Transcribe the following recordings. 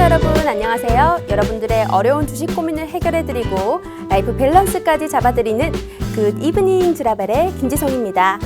시청자 여러분 안녕하세요. 여러분들의 어려운 주식 고민을 해결해드리고 라이프 밸런스까지 잡아드리는 굿 이브닝 주라벨의 김지성입니다.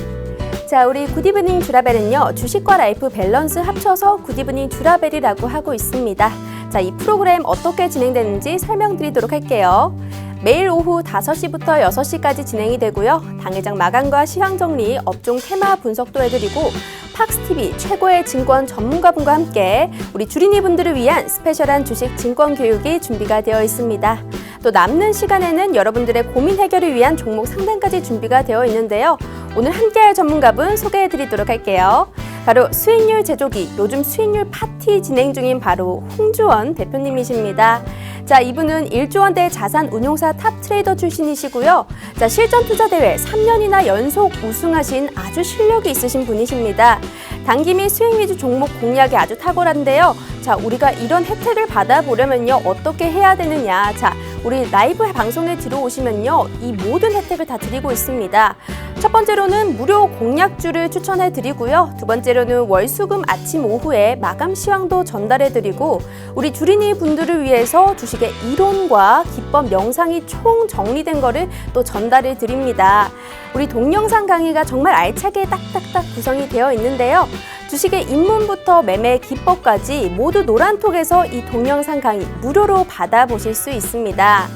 자, 우리 굿 이브닝 주라벨은요, 주식과 라이프 밸런스 합쳐서 굿 이브닝 주라벨이라고 하고 있습니다. 자, 이 프로그램 어떻게 진행되는지 설명드리도록 할게요. 매일 오후 5시부터 6시까지 진행이 되고요. 당일장 마감과 시황 정리, 업종 테마 분석도 해드리고 팍스TV 최고의 증권 전문가분과 함께 우리 주린이 분들을 위한 스페셜한 주식 증권 교육이 준비가 되어 있습니다. 또 남는 시간에는 여러분들의 고민 해결을 위한 종목 상담까지 준비가 되어 있는데요. 오늘 함께할 전문가분 소개해드리도록 할게요. 바로 수익률 제조기, 요즘 수익률 파티 진행 중인 바로 홍주원 대표님이십니다. 자, 이분은 1조 원대 자산 운용사 탑 트레이더 출신이시고요. 자, 실전 투자 대회 3년이나 연속 우승하신 아주 실력이 있으신 분이십니다. 단기 및 수익 위주 종목 공략이 아주 탁월한데요. 자, 우리가 이런 혜택을 받아보려면요, 어떻게 해야 되느냐. 자, 우리 라이브 방송에 들어오시면요, 이 모든 혜택을 다 드리고 있습니다. 첫 번째로는 무료 공략주를 추천해 드리고요. 두 번째로는 월수금 아침 오후에 마감 시황도 전달해 드리고 우리 주린이 분들을 위해서 주식의 이론과 기법 영상이 총 정리된 거를 또 전달해 드립니다. 우리 동영상 강의가 정말 알차게 딱딱딱 구성이 되어 있는데요. 주식의 입문부터 매매 기법까지 모두 노란톡에서 이 동영상 강의 무료로 받아보실 수 있습니다.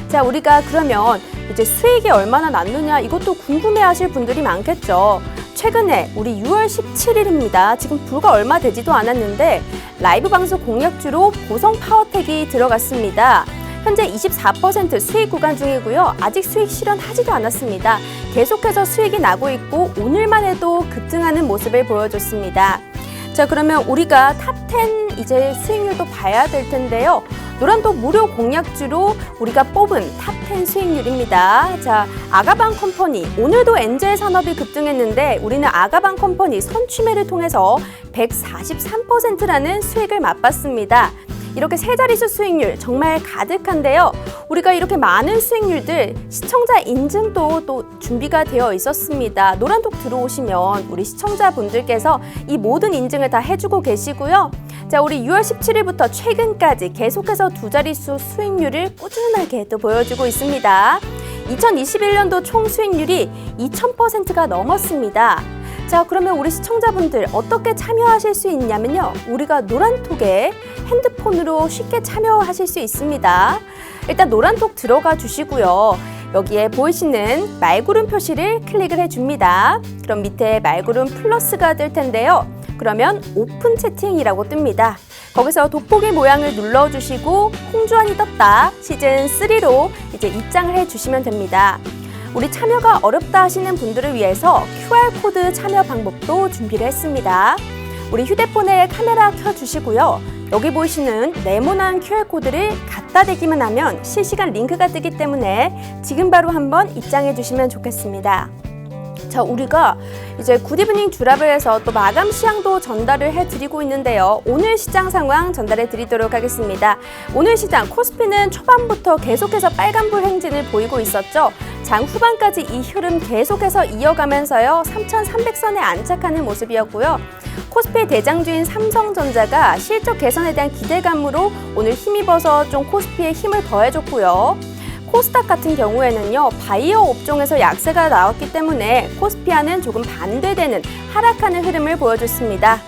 자, 우리가 그러면 이제 수익이 얼마나 났느냐 이것도 궁금해하실 분들이 많겠죠. 최근에 우리 6월 17일입니다. 지금 불과 얼마 되지도 않았는데 라이브 방송 공략주로 보성 파워텍이 들어갔습니다. 현재 24% 수익 구간 중이고요. 아직 수익 실현하지도 않았습니다. 계속해서 수익이 나고 있고 오늘만 해도 급등하는 모습을 보여줬습니다. 자, 그러면 우리가 탑10 이제 수익률도 봐야 될 텐데요. 노란톡 무료 공략주로 우리가 뽑은 탑10 수익률입니다. 자, 아가방 컴퍼니, 오늘도 엔젤 산업이 급등했는데 우리는 아가방 컴퍼니 선취매를 통해서 143%라는 수익을 맛봤습니다. 이렇게 세 자릿수 수익률 정말 가득한데요. 우리가 이렇게 많은 수익률들 시청자 인증도 또 준비가 되어 있었습니다. 노란톡 들어오시면 우리 시청자분들께서 이 모든 인증을 다 해주고 계시고요. 자, 우리 6월 17일부터 최근까지 계속해서 두 자릿수 수익률을 꾸준하게 또 보여주고 있습니다. 2021년도 총 수익률이 2000%가 넘었습니다. 자, 그러면 우리 시청자분들 어떻게 참여하실 수 있냐면요. 우리가 노란톡에 핸드폰으로 쉽게 참여하실 수 있습니다. 일단 노란톡 들어가 주시고요. 여기에 보이시는 말구름 표시를 클릭을 해줍니다. 그럼 밑에 말구름 플러스가 뜰 텐데요. 그러면 오픈 채팅이라고 뜹니다. 거기서 돋보기 모양을 눌러주시고 홍주환이 떴다 시즌3로 이제 입장을 해주시면 됩니다. 우리 참여가 어렵다 하시는 분들을 위해서 QR코드 참여 방법도 준비를 했습니다. 우리 휴대폰에 카메라 켜주시고요. 여기 보이시는 네모난 QR코드를 갖다 대기만 하면 실시간 링크가 뜨기 때문에 지금 바로 한번 입장해 주시면 좋겠습니다. 자, 우리가 이제 굿 이브닝 주라벨에서 또 마감 시황도 전달을 해드리고 있는데요. 오늘 시장 상황 전달해 드리도록 하겠습니다. 오늘 시장 코스피는 초반부터 계속해서 빨간불 행진을 보이고 있었죠. 장 후반까지 이 흐름 계속해서 이어가면서요. 3,300선에 안착하는 모습이었고요. 코스피의 대장주인 삼성전자가 실적 개선에 대한 기대감으로 오늘 힘입어서 좀 코스피에 힘을 더해줬고요. 코스닥 같은 경우에는요, 바이오 업종에서 약세가 나왔기 때문에 코스피와는 조금 반대되는 하락하는 흐름을 보여줬습니다.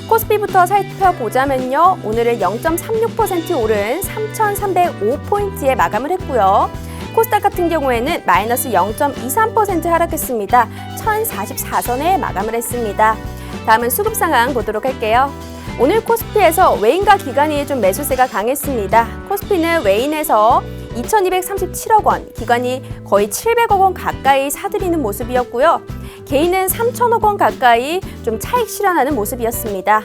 코스피부터 살펴보자면요, 오늘은 0.36% 오른 3,305포인트에 마감을 했고요. 코스닥 같은 경우에는 마이너스 0.23% 하락했습니다. 1,044선에 마감을 했습니다. 다음은 수급 상황 보도록 할게요. 오늘 코스피에서 외인과 기관이 좀 매수세가 강했습니다. 코스피는 외인에서 2,237억 원, 기관이 거의 700억 원 가까이 사들이는 모습이었고요. 개인은 3,000억 원 가까이 좀 차익 실현하는 모습이었습니다.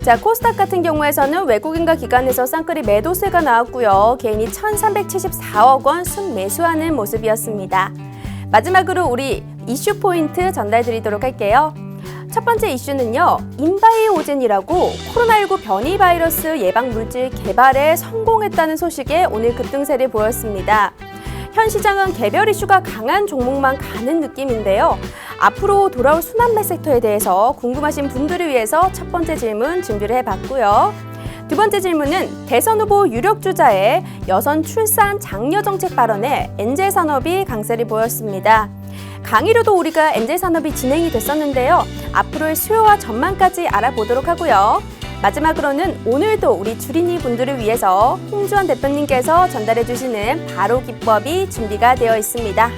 자, 코스닥 같은 경우에서는 외국인과 기관에서 쌍끌이 매도세가 나왔고요. 개인이 1,374억 원 순매수하는 모습이었습니다. 마지막으로 우리 이슈 포인트 전달드리도록 할게요. 첫 번째 이슈는요, 인바이오젠이라고 코로나19 변이 바이러스 예방 물질 개발에 성공했다는 소식에 오늘 급등세를 보였습니다. 현 시장은 개별 이슈가 강한 종목만 가는 느낌인데요. 앞으로 돌아올 순환매 섹터에 대해서 궁금하신 분들을 위해서 첫 번째 질문 준비를 해봤고요. 두 번째 질문은 대선 후보 유력 주자의 여성 출산 장려 정책 발언에 엔젤 산업이 강세를 보였습니다. 강의로도 우리가 엔젤 산업이 진행이 됐었는데요. 앞으로의 수요와 전망까지 알아보도록 하고요. 마지막으로는 오늘도 우리 주린이 분들을 위해서 홍주원 대표님께서 전달해 주시는 바로 기법이 준비가 되어 있습니다.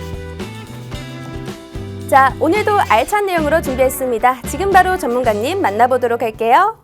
자, 오늘도 알찬 내용으로 준비했습니다. 지금 바로 전문가님 만나보도록 할게요.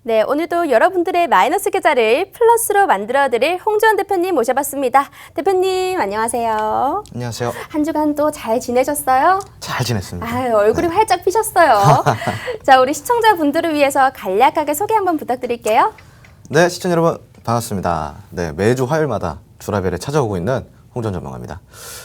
네, 오늘도 여러분들의 마이너스 계좌를 플러스로 만들어드릴 홍주원 대표님 모셔봤습니다. 대표님 안녕하세요. 안녕하세요. 한 주간 또 잘 지내셨어요? 잘 지냈습니다. 얼굴이 활짝 피셨어요. 자, 우리 시청자분들을 위해서 간략하게 소개 한번 부탁드릴게요. 네, 시청자 여러분 반갑습니다. 네, 매주 화요일마다 주라벨에 찾아오고 있는 홍주원 전문가입니다.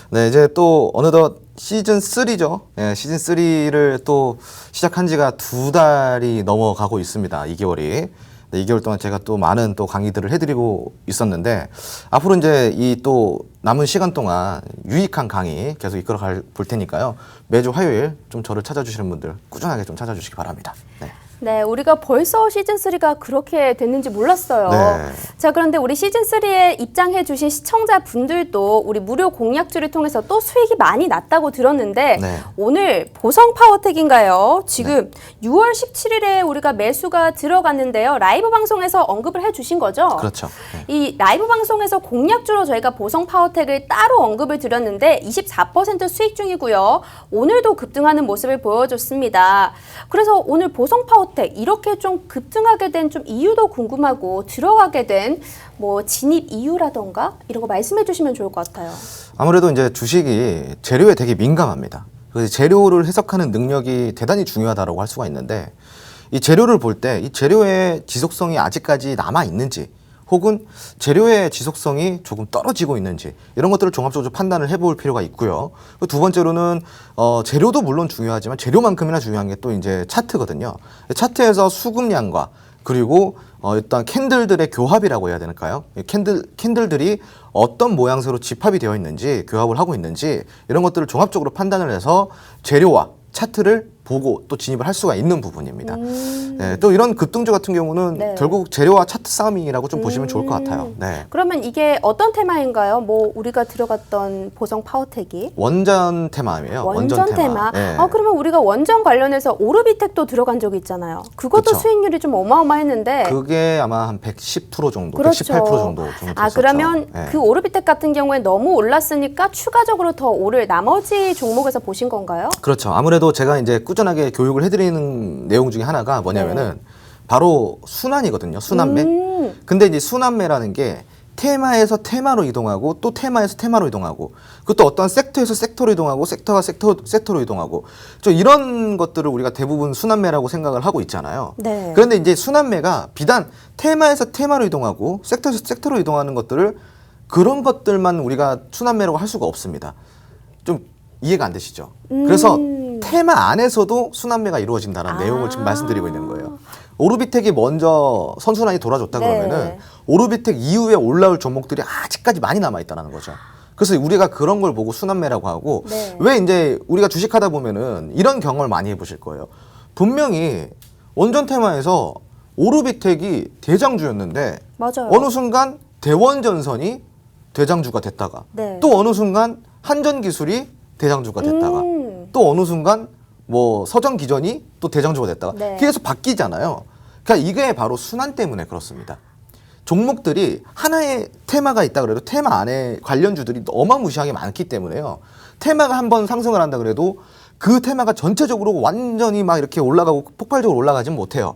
네, 이제 또 어느덧 시즌 3죠. 네, 시즌 3를 또 시작한 지가 2달이 넘어가고 있습니다. 2개월이. 네, 2개월 동안 제가 또 많은 또 강의들을 해드리고 있었는데 앞으로 이제 이 또 남은 시간 동안 유익한 강의 계속 이끌어 볼 테니까요. 매주 화요일 좀 저를 찾아주시는 분들 꾸준하게 좀 찾아주시기 바랍니다. 네. 네, 우리가 벌써 시즌3가 그렇게 됐는지 몰랐어요. 네. 자, 그런데 우리 시즌3에 입장해 주신 시청자분들도 우리 무료 공약주를 통해서 또 수익이 많이 났다고 들었는데 네. 오늘 보성 파워텍인가요? 지금 6월 17일에 우리가 매수가 들어갔는데요. 라이브 방송에서 언급을 해 주신 거죠? 그렇죠. 네. 이 라이브 방송에서 공약주로 저희가 보성 파워텍을 따로 언급을 드렸는데 24% 수익 중이고요. 오늘도 급등하는 모습을 보여줬습니다. 그래서 오늘 보성 파워텍 이렇게 좀 급등하게 된 좀 이유도 궁금하고 들어가게 된 뭐 진입 이유라던가 이런 거 말씀해 주시면 좋을 것 같아요. 아무래도 이제 주식이 재료에 되게 민감합니다. 그래서 재료를 해석하는 능력이 대단히 중요하다고 할 수가 있는데 이 재료를 볼 때 이 재료의 지속성이 아직까지 남아 있는지 혹은 재료의 지속성이 조금 떨어지고 있는지 이런 것들을 종합적으로 판단을 해볼 필요가 있고요. 두 번째로는 재료도 물론 중요하지만 재료만큼이나 중요한 게 또 이제 차트거든요. 차트에서 수급량과 그리고 일단 캔들들의 교합이라고 해야 되나요? 캔들들이 어떤 모양새로 집합이 되어 있는지 교합을 하고 있는지 이런 것들을 종합적으로 판단을 해서 재료와 차트를 보고 또 진입을 할 수가 있는 부분입니다. 네, 또 이런 급등주 같은 경우는 네. 결국 재료와 차트 싸움이라고 좀 보시면 좋을 것 같아요. 네. 그러면 이게 어떤 테마인가요? 뭐 우리가 들어갔던 보성 파워텍이? 원전 테마예요. 원전 테마. 네. 그러면 우리가 원전 관련해서 오르비텍도 들어간 적이 있잖아요. 그것도 그쵸. 수익률이 좀 어마어마했는데. 그게 아마 한 110% 정도, 그렇죠. 118% 정도 됐었죠. 그러면 네. 그 오르비텍 같은 경우에 너무 올랐으니까 추가적으로 더 오를 나머지 종목에서 보신 건가요? 그렇죠. 아무래도 제가 이제 꾸준하게 교육을 해드리는 내용 중에 하나가 뭐냐면은 바로 순환이거든요. 순환매. 근데 이제 순환매라는 게 테마에서 테마로 이동하고 또 테마에서 테마로 이동하고 그것도 어떤 섹터에서 섹터로 이동하고 섹터가 섹터로 이동하고 이런 것들을 우리가 대부분 순환매라고 생각을 하고 있잖아요. 네. 그런데 이제 순환매가 비단 테마에서 테마로 이동하고 섹터에서 섹터로 이동하는 것들을 그런 것들만 우리가 순환매라고 할 수가 없습니다. 좀 이해가 안 되시죠? 그래서 테마 안에서도 순환매가 이루어진다는 내용을 지금 말씀드리고 있는 거예요. 오르비텍이 먼저 선순환이 돌아줬다 그러면은 오르비텍 이후에 올라올 종목들이 아직까지 많이 남아있다는 거죠. 그래서 우리가 그런 걸 보고 순환매라고 하고 왜 이제 우리가 주식하다 보면은 이런 경험을 많이 해보실 거예요. 분명히 원전 테마에서 오르비텍이 대장주였는데 맞아요. 어느 순간 대원전선이 대장주가 됐다가 네. 또 어느 순간 한전기술이 대장주가 됐다가 또 어느 순간 뭐 서정기전이 또 대장주가 됐다가 네. 계속 바뀌잖아요. 그러니까 이게 바로 순환 때문에 그렇습니다. 종목들이 하나의 테마가 있다 그래도 테마 안에 관련주들이 어마무시하게 많기 때문에요. 테마가 한번 상승을 한다 그래도 그 테마가 전체적으로 완전히 막 이렇게 올라가고 폭발적으로 올라가진 못해요.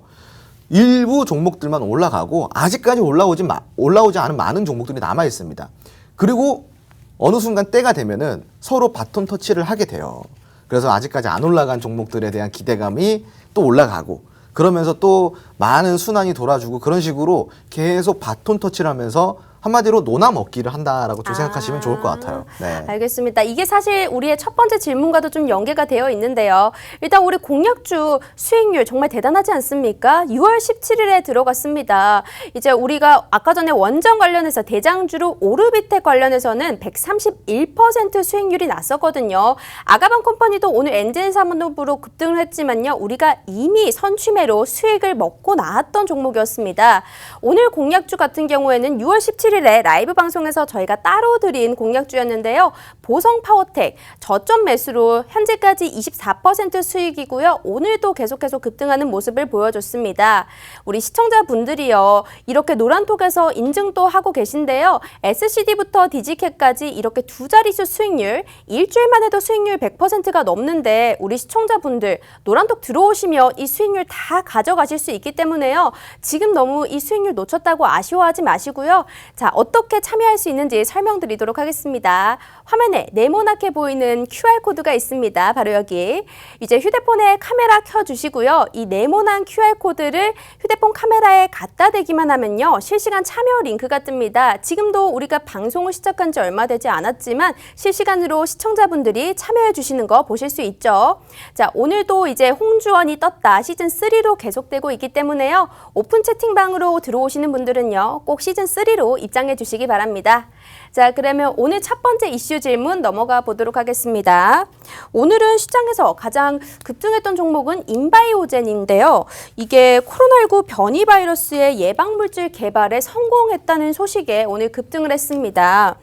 일부 종목들만 올라가고 아직까지 올라오지 않은 많은 종목들이 남아 있습니다. 그리고 어느 순간 때가 되면은 서로 바톤 터치를 하게 돼요. 그래서 아직까지 안 올라간 종목들에 대한 기대감이 또 올라가고 그러면서 또 많은 순환이 돌아주고 그런 식으로 계속 바톤 터치를 하면서 한마디로 노나 먹기를 한다라고 좀 생각하시면 좋을 것 같아요. 네. 알겠습니다. 이게 사실 우리의 첫 번째 질문과도 좀 연계가 되어 있는데요. 일단 우리 공약주 수익률 정말 대단하지 않습니까? 6월 17일에 들어갔습니다. 이제 우리가 아까 전에 원전 관련해서 대장주로 오르비텍 관련해서는 131% 수익률이 났었거든요. 아가방 컴퍼니도 오늘 엔진 산업으로 급등을 했지만요. 우리가 이미 선취매로 수익을 먹고 나왔던 종목이었습니다. 오늘 공약주 같은 경우에는 6월 17일에 라이브 방송에서 저희가 따로 드린 공약주였는데요. 보성파워텍 저점 매수로 현재까지 24% 수익이고요. 오늘도 계속해서 급등하는 모습을 보여줬습니다. 우리 시청자분들이요. 이렇게 노란톡에서 인증도 하고 계신데요. SCD부터 디지캣까지 이렇게 두 자릿수 수익률, 일주일만 해도 수익률 100%가 넘는데 우리 시청자분들 노란톡 들어오시면 이 수익률 다 가져가실 수 있기 때문에요. 지금 너무 이 수익률 놓쳤다고 아쉬워하지 마시고요. 자, 어떻게 참여할 수 있는지 설명드리도록 하겠습니다. 화면에 네모나게 보이는 QR코드가 있습니다. 바로 여기. 이제 휴대폰에 카메라 켜주시고요. 이 네모난 QR코드를 휴대폰 카메라에 갖다 대기만 하면요. 실시간 참여 링크가 뜹니다. 지금도 우리가 방송을 시작한 지 얼마 되지 않았지만 실시간으로 시청자분들이 참여해 주시는 거 보실 수 있죠. 자, 오늘도 이제 홍주원이 떴다 시즌3로 계속되고 있기 때문에요. 오픈 채팅방으로 들어오시는 분들은요. 꼭 시즌3로 입장해 주시기 바랍니다. 자, 그러면 오늘 첫 번째 이슈 질문 넘어가 보도록 하겠습니다. 오늘은 시장에서 가장 급등했던 종목은 인바이오젠인데요. 이게 코로나19 변이 바이러스의 예방물질 개발에 성공했다는 소식에 오늘 급등을 했습니다.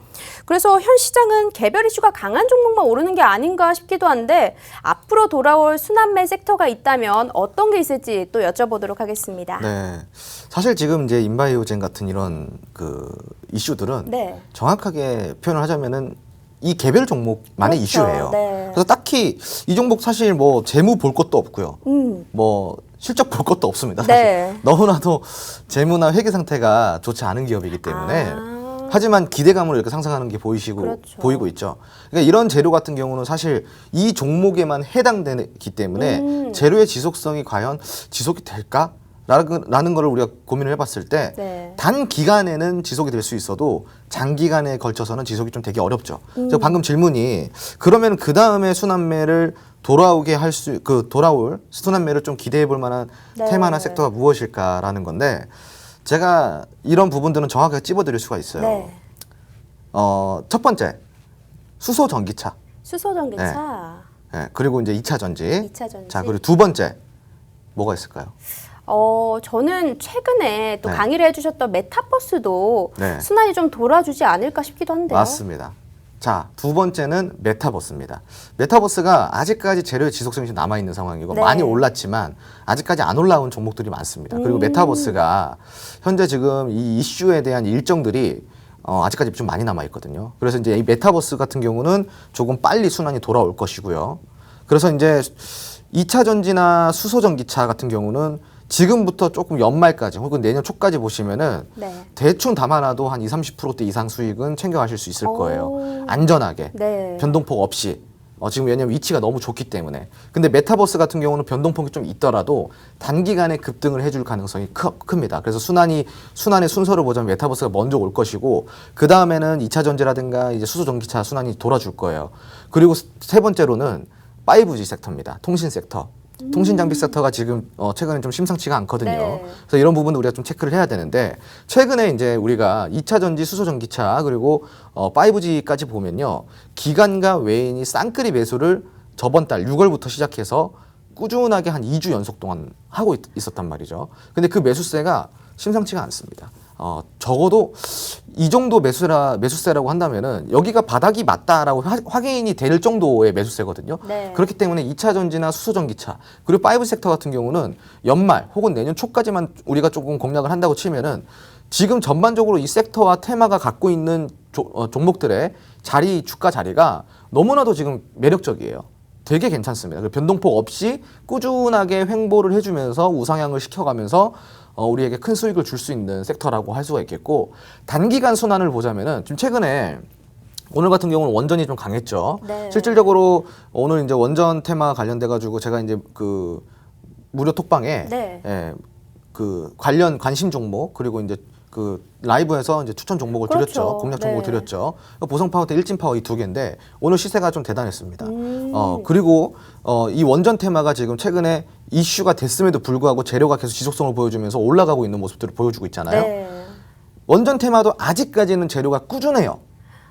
그래서 현 시장은 개별 이슈가 강한 종목만 오르는 게 아닌가 싶기도 한데 앞으로 돌아올 순환매 섹터가 있다면 어떤 게 있을지 또 여쭤보도록 하겠습니다. 네. 사실 지금 이제 인바이오젠 같은 이런 그 이슈들은 네. 정확하게 표현을 하자면은 이 개별 종목만의 그렇죠. 이슈예요. 네. 그래서 딱히 이 종목 사실 뭐 재무 볼 것도 없고요. 뭐 실적 볼 것도 없습니다. 사실. 네. 너무나도 재무나 회계 상태가 좋지 않은 기업이기 때문에 하지만 기대감으로 이렇게 상승하는 게 그렇죠. 보이고 있죠. 그러니까 이런 재료 같은 경우는 사실 이 종목에만 해당되기 때문에 재료의 지속성이 과연 지속이 될까? 라는 거를 우리가 고민을 해봤을 때 네. 단기간에는 지속이 될 수 있어도 장기간에 걸쳐서는 지속이 좀 되기 어렵죠. 그래서 방금 질문이 그러면 그 다음에 순환매를 돌아올 순환매를 좀 기대해 볼 만한 네. 테마나 섹터가 무엇일까라는 건데 제가 이런 부분들은 정확하게 찝어드릴 수가 있어요. 네. 첫 번째 수소 전기차. 수소전기차. 네, 그리고 이제 2차 전지. 2차 전지. 자, 그리고 두 번째 뭐가 있을까요? 저는 최근에 또 네. 강의를 해주셨던 메타버스도 네. 순환이 좀 돌아주지 않을까 싶기도 한데요. 맞습니다. 자, 두 번째는 메타버스입니다. 메타버스가 아직까지 재료의 지속성이 좀 남아있는 상황이고 네. 많이 올랐지만 아직까지 안 올라온 종목들이 많습니다. 그리고 메타버스가 현재 지금 이 이슈에 대한 일정들이 아직까지 좀 많이 남아있거든요. 그래서 이제 이 메타버스 같은 경우는 조금 빨리 순환이 돌아올 것이고요. 그래서 이제 2차 전지나 수소 전기차 같은 경우는 지금부터 조금 연말까지 혹은 내년 초까지 보시면은 네. 대충 담아놔도 한 20-30% 대이상 수익은 챙겨가실 수 있을 거예요. 오. 안전하게. 네. 변동폭 없이. 지금 왜냐면 위치가 너무 좋기 때문에. 근데 메타버스 같은 경우는 변동폭이 좀 있더라도 단기간에 급등을 해줄 가능성이 큽니다. 그래서 순환의 순서를 보자면 메타버스가 먼저 올 것이고 그 다음에는 2차 전지라든가 이제 수소 전기차 순환이 돌아줄 거예요. 그리고 세 번째로는 5G 섹터입니다. 통신 섹터. 통신 장비 섹터가 지금 최근에 좀 심상치가 않거든요. 네. 그래서 이런 부분도 우리가 좀 체크를 해야 되는데 최근에 이제 우리가 2차 전지, 수소 전기차 그리고 5G까지 보면요. 기관과 외인이 쌍끌이 매수를 저번 달 6월부터 시작해서 꾸준하게 한 2주 연속 동안 하고 있었단 말이죠. 근데 그 매수세가 심상치가 않습니다. 적어도 이 정도 매수세라고 한다면은 여기가 바닥이 맞다라고 확인이 될 정도의 매수세거든요. 네. 그렇기 때문에 2차 전지나 수소 전기차 그리고 5 섹터 같은 경우는 연말 혹은 내년 초까지만 우리가 조금 공략을 한다고 치면은 지금 전반적으로 이 섹터와 테마가 갖고 있는 종목들의 주가 자리가 너무나도 지금 매력적이에요. 되게 괜찮습니다. 변동폭 없이 꾸준하게 횡보를 해주면서 우상향을 시켜가면서 우리에게 큰 수익을 줄 수 있는 섹터라고 할 수가 있겠고, 단기간 순환을 보자면은 지금 최근에 오늘 같은 경우는 원전이 좀 강했죠. 네. 실질적으로 오늘 이제 원전 테마 관련돼 가지고 제가 이제 그 무료 톡방에 네. 예, 그 관련 관심 종목 그리고 이제 그 라이브에서 이제 추천 종목을 그렇죠. 드렸죠. 공략 종목을 네. 드렸죠. 보성파워텍, 일진파워 이 두 개인데 오늘 시세가 좀 대단했습니다. 그리고 이 원전 테마가 지금 최근에 이슈가 됐음에도 불구하고 재료가 계속 지속성을 보여주면서 올라가고 있는 모습들을 보여주고 있잖아요. 네. 원전 테마도 아직까지는 재료가 꾸준해요.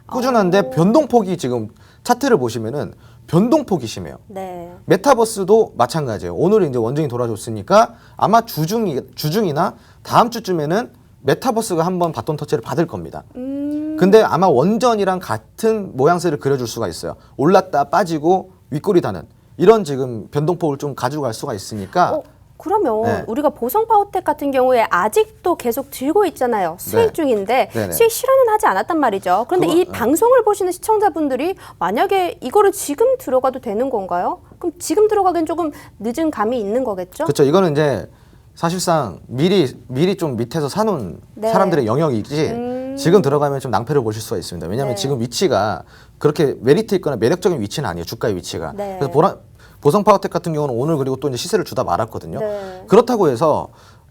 꾸준한데 변동폭이 지금 차트를 보시면은 변동폭이 심해요. 네. 메타버스도 마찬가지예요. 오늘 이제 원전이 돌아줬으니까 아마 주중이나 다음 주쯤에는 메타버스가 한번 바톤 터치를 받을 겁니다. 근데 아마 원전이랑 같은 모양새를 그려줄 수가 있어요. 올랐다 빠지고 윗꼬리 다는 이런 지금 변동폭을 좀 가지고 갈 수가 있으니까 그러면 네. 우리가 보성파워텍 같은 경우에 아직도 계속 들고 있잖아요. 수익 네. 중인데 네네. 수익 실현은 하지 않았단 말이죠. 그런데 이 방송을 보시는 시청자분들이 만약에 이거를 지금 들어가도 되는 건가요? 그럼 지금 들어가기엔 조금 늦은 감이 있는 거겠죠? 그렇죠. 이거는 이제 사실상 미리 좀 밑에서 사놓은 네. 사람들의 영역이지 지금 들어가면 좀 낭패를 보실 수가 있습니다. 왜냐하면 네. 지금 위치가 그렇게 메리트 있거나 매력적인 위치는 아니에요. 주가의 위치가. 네. 그래서 보성파워텍 같은 경우는 오늘 그리고 또 이제 시세를 주다 말았거든요. 네. 그렇다고 해서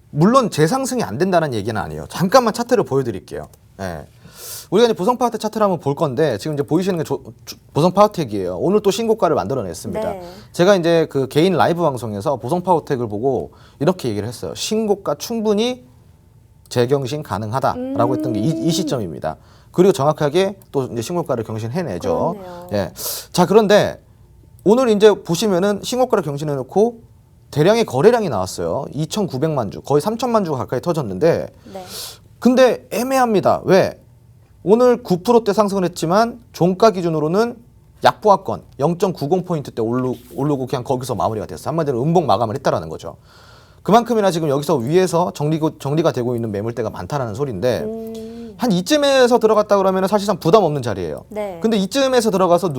물론 재상승이 안 된다는 얘기는 아니에요. 잠깐만 차트를 보여드릴게요. 예. 우리가 이제 보성파워텍 차트를 한번 볼 건데 지금 이제 보이시는 게 보성파워텍이에요. 오늘 또 신고가를 만들어냈습니다. 네. 제가 이제 그 개인 라이브 방송에서 보성파워텍을 보고 이렇게 얘기를 했어요. 신고가 충분히 재경신 가능하다라고 했던 게 이 시점입니다. 그리고 정확하게 또 이제 신고가를 경신해내죠. 그렇네요. 예. 자, 그런데 오늘 이제 보시면은 신고가를 경신해놓고 대량의 거래량이 나왔어요. 2,900만 주, 거의 3,000만 주가 가까이 터졌는데 네. 근데 애매합니다. 왜? 오늘 9%대 상승을 했지만 종가 기준으로는 약보합권 0.90포인트대 오르고 그냥 거기서 마무리가 됐어요. 한마디로 음봉 마감을 했다라는 거죠. 그만큼이나 지금 여기서 위에서 정리가 되고 있는 매물대가 많다라는 소리인데 한 이쯤에서 들어갔다 그러면 사실상 부담 없는 자리예요. 네. 근데 이쯤에서 들어가서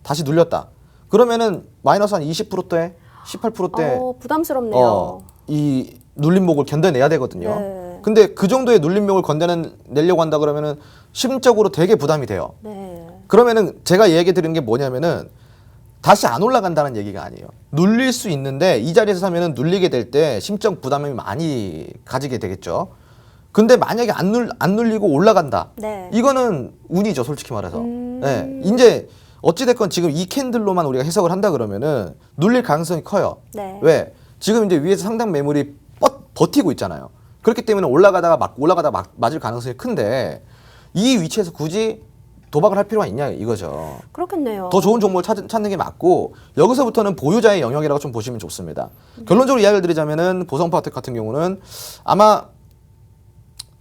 다시 눌렸다. 그러면은 마이너스 한 20%대, 18%대 부담스럽네요. 이 눌림목을 견뎌내야 되거든요. 네. 근데 그 정도의 눌림목을 견뎌내려고 한다 그러면은 심적으로 되게 부담이 돼요. 네. 그러면은 제가 얘기 드리는 게 뭐냐면은 다시 안 올라간다는 얘기가 아니에요. 눌릴 수 있는데 이 자리에서 사면은 눌리게 될 때 심적 부담이 많이 가지게 되겠죠. 근데 만약에 안 눌리고 올라간다. 네. 이거는 운이죠, 솔직히 말해서. 네. 이제 어찌됐건 지금 이 캔들로만 우리가 해석을 한다 그러면은 눌릴 가능성이 커요. 네. 왜? 지금 이제 위에서 상당 매물이 버티고 있잖아요. 그렇기 때문에 올라가다가 맞을 가능성이 큰데 이 위치에서 굳이 도박을 할 필요가 있냐 이거죠. 그렇겠네요. 더 좋은 종목을 찾는 게 맞고 여기서부터는 보유자의 영역이라고 좀 보시면 좋습니다. 결론적으로 이야기를 드리자면은 보성파워텍 같은 경우는 아마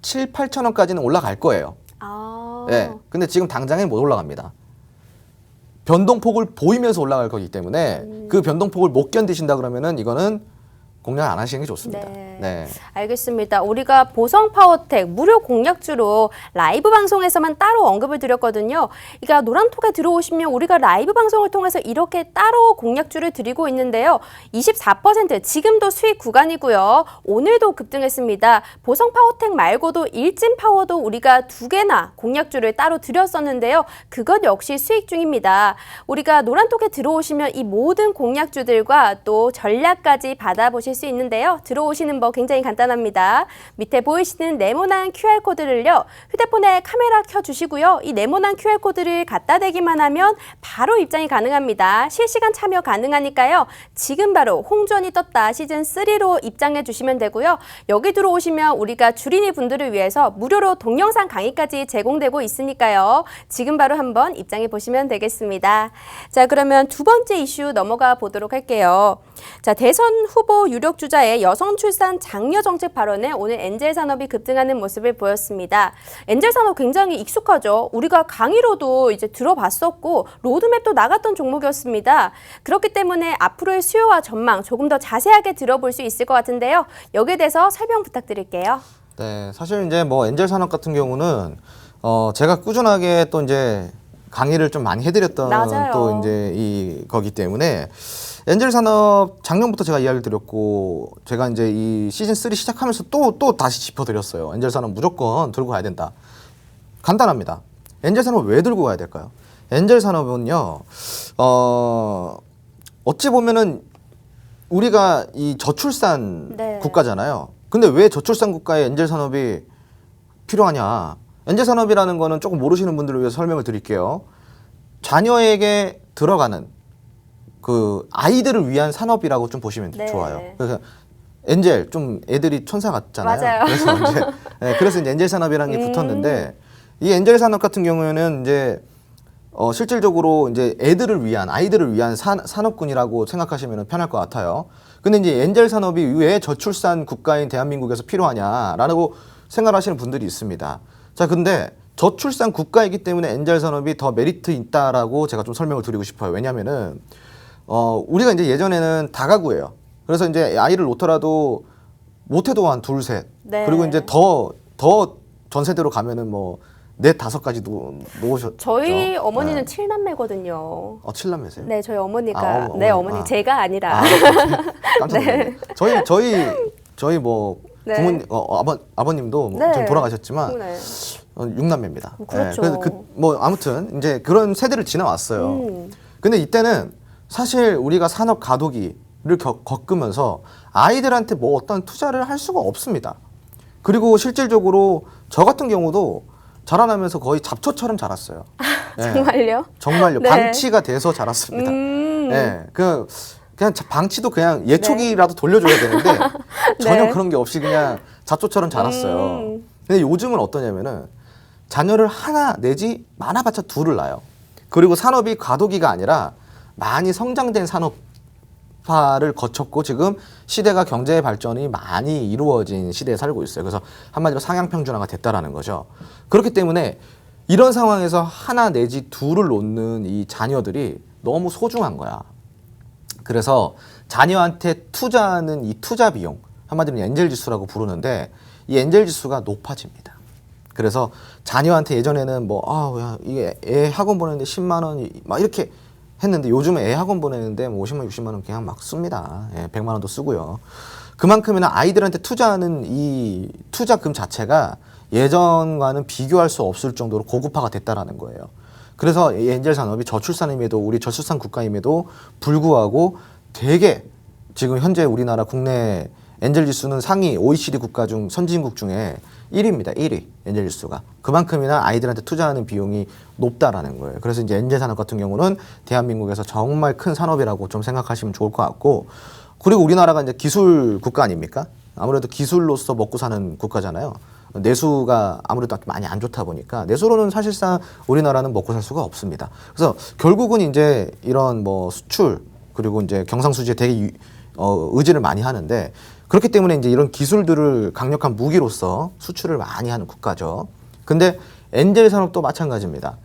7, 8천 원까지는 올라갈 거예요. 아. 네. 근데 지금 당장은 못 올라갑니다. 변동폭을 보이면서 올라갈 거기 때문에 그 변동폭을 못 견디신다 그러면은 이거는 공략 안 하시는 게 좋습니다. 네. 알겠습니다. 우리가 보성파워텍 무료 공략주로 라이브 방송에서만 따로 언급을 드렸거든요. 그러니까 노란톡에 들어오시면 우리가 라이브 방송을 통해서 이렇게 따로 공략주를 드리고 있는데요. 24% 지금도 수익 구간이고요. 오늘도 급등했습니다. 보성파워텍 말고도 일진파워도 우리가 2개나 공략주를 따로 드렸었는데요. 그것 역시 수익 중입니다. 우리가 노란톡에 들어오시면 이 모든 공략주들과 또 전략까지 받아보실 수 있는데요. 들어오시는 법 굉장히 간단합니다. 밑에 보이시는 네모난 QR코드를요. 휴대폰에 카메라 켜주시고요. 이 네모난 QR코드를 갖다 대기만 하면 바로 입장이 가능합니다. 실시간 참여 가능하니까요. 지금 바로 홍전이 떴다 시즌3로 입장해 주시면 되고요. 여기 들어오시면 우리가 주린이 분들을 위해서 무료로 동영상 강의까지 제공되고 있으니까요. 지금 바로 한번 입장해 보시면 되겠습니다. 자, 그러면 두 번째 이슈 넘어가 보도록 할게요. 자, 대선 후보 유력 주자의 여성 출산 장려 정책 발언에 오늘 엔젤 산업이 급등하는 모습을 보였습니다. 엔젤 산업 굉장히 익숙하죠. 우리가 강의로도 이제 들어봤었고 로드맵도 나갔던 종목이었습니다. 그렇기 때문에 앞으로의 수요와 전망 조금 더 자세하게 들어볼 수 있을 것 같은데요. 여기에 대해서 설명 부탁드릴게요. 네, 사실 이제 뭐 엔젤 산업 같은 경우는 제가 꾸준하게 또 이제 강의를 좀 많이 해드렸던 맞아요. 또 이제 이 거기 때문에 엔젤 산업 작년부터 제가 이야기를 드렸고 제가 이제 이 시즌 3 시작하면서 또 다시 짚어드렸어요. 엔젤 산업 무조건 들고 가야 된다. 간단합니다. 엔젤 산업 왜 들고 가야 될까요? 엔젤 산업은요, 어찌 보면은 우리가 이 저출산 네. 국가잖아요. 근데 왜 저출산 국가에 엔젤 산업이 필요하냐? 엔젤 산업이라는 거는 조금 모르시는 분들을 위해서 설명을 드릴게요. 자녀에게 들어가는 그 아이들을 위한 산업이라고 좀 보시면 네. 좋아요. 그래서 엔젤 좀 애들이 천사 같잖아요. 맞아요. 그래서 이제 엔젤 산업이라는 게 붙었는데 이 엔젤 산업 같은 경우에는 이제 실질적으로 이제 아이들을 위한 산업군이라고 생각하시면 편할 것 같아요. 근데 이제 엔젤 산업이 왜 저출산 국가인 대한민국에서 필요하냐라고 생각하시는 분들이 있습니다. 자, 근데 저출산 국가이기 때문에 엔젤 산업이 더 메리트 있다라고 제가 좀 설명을 드리고 싶어요. 왜냐면은 우리가 이제 예전에는 다가구예요. 그래서 이제 아이를 놓더라도 못해도 한 둘, 셋. 네. 그리고 이제 더 전세대로 가면은 뭐 넷, 다섯까지 놓으셨죠. 저희 어머니는 네. 7남매거든요. 7남매세요? 네, 저희 어머니가 어머니. 어머니 제가 아니라 깜짝 놀랐네. 저희 뭐 네. 부모님 아버님도 네. 좀 돌아가셨지만 네. 6남매입니다. 그렇죠. 그래서 뭐 아무튼 이제 그런 세대를 지나왔어요. 근데 이때는 사실 우리가 산업 과도기를 겪으면서 아이들한테 뭐 어떤 투자를 할 수가 없습니다. 그리고 실질적으로 저 같은 경우도 자라나면서 거의 잡초처럼 자랐어요. 네. 정말요? 정말요. 네. 방치가 돼서 자랐습니다. 네. 그냥 방치도 그냥 예초기라도 돌려줘야 되는데 전혀 네. 그런 게 없이 그냥 잡초처럼 자랐어요. 근데 요즘은 어떠냐면은 자녀를 하나 내지 많아봤자 둘을 낳아요. 그리고 산업이 과도기가 아니라 많이 성장된 산업화를 거쳤고 지금 시대가 경제 발전이 많이 이루어진 시대에 살고 있어요. 그래서 한마디로 상향평준화가 됐다라는 거죠. 그렇기 때문에 이런 상황에서 하나 내지 둘을 놓는 이 자녀들이 너무 소중한 거야. 그래서 자녀한테 투자하는 이 투자 비용, 한마디로 엔젤 지수라고 부르는데 이 엔젤 지수가 높아집니다. 그래서 자녀한테 예전에는 이게 애 학원 보내는데 10만 원 막 이렇게 했는데 요즘에 애 학원 보내는데 뭐 50만 원, 60만 원 그냥 막 씁니다. 100만 원도 쓰고요. 그만큼이나 아이들한테 투자하는 이 투자금 자체가 예전과는 비교할 수 없을 정도로 고급화가 됐다라는 거예요. 그래서 이 엔젤 산업이 저출산임에도 우리 저출산 국가임에도 불구하고 되게 지금 현재 우리나라 국내 엔젤 지수는 상위 OECD 국가 중 선진국 중에 1위입니다. 1위 엔젤 지수가. 그만큼이나 아이들한테 투자하는 비용이 높다라는 거예요. 그래서 이제 엔젤 산업 같은 경우는 대한민국에서 정말 큰 산업이라고 좀 생각하시면 좋을 것 같고, 그리고 우리나라가 이제 기술 국가 아닙니까? 아무래도 기술로서 먹고 사는 국가잖아요. 내수가 아무래도 많이 안 좋다 보니까 내수로는 사실상 우리나라는 먹고 살 수가 없습니다. 그래서 결국은 이제 이런 뭐 수출 그리고 이제 경상수지에 되게 의지를 많이 하는데, 그렇기 때문에 이제 이런 기술들을 강력한 무기로서 수출을 많이 하는 국가죠. 근데 엔젤 산업도 마찬가지입니다.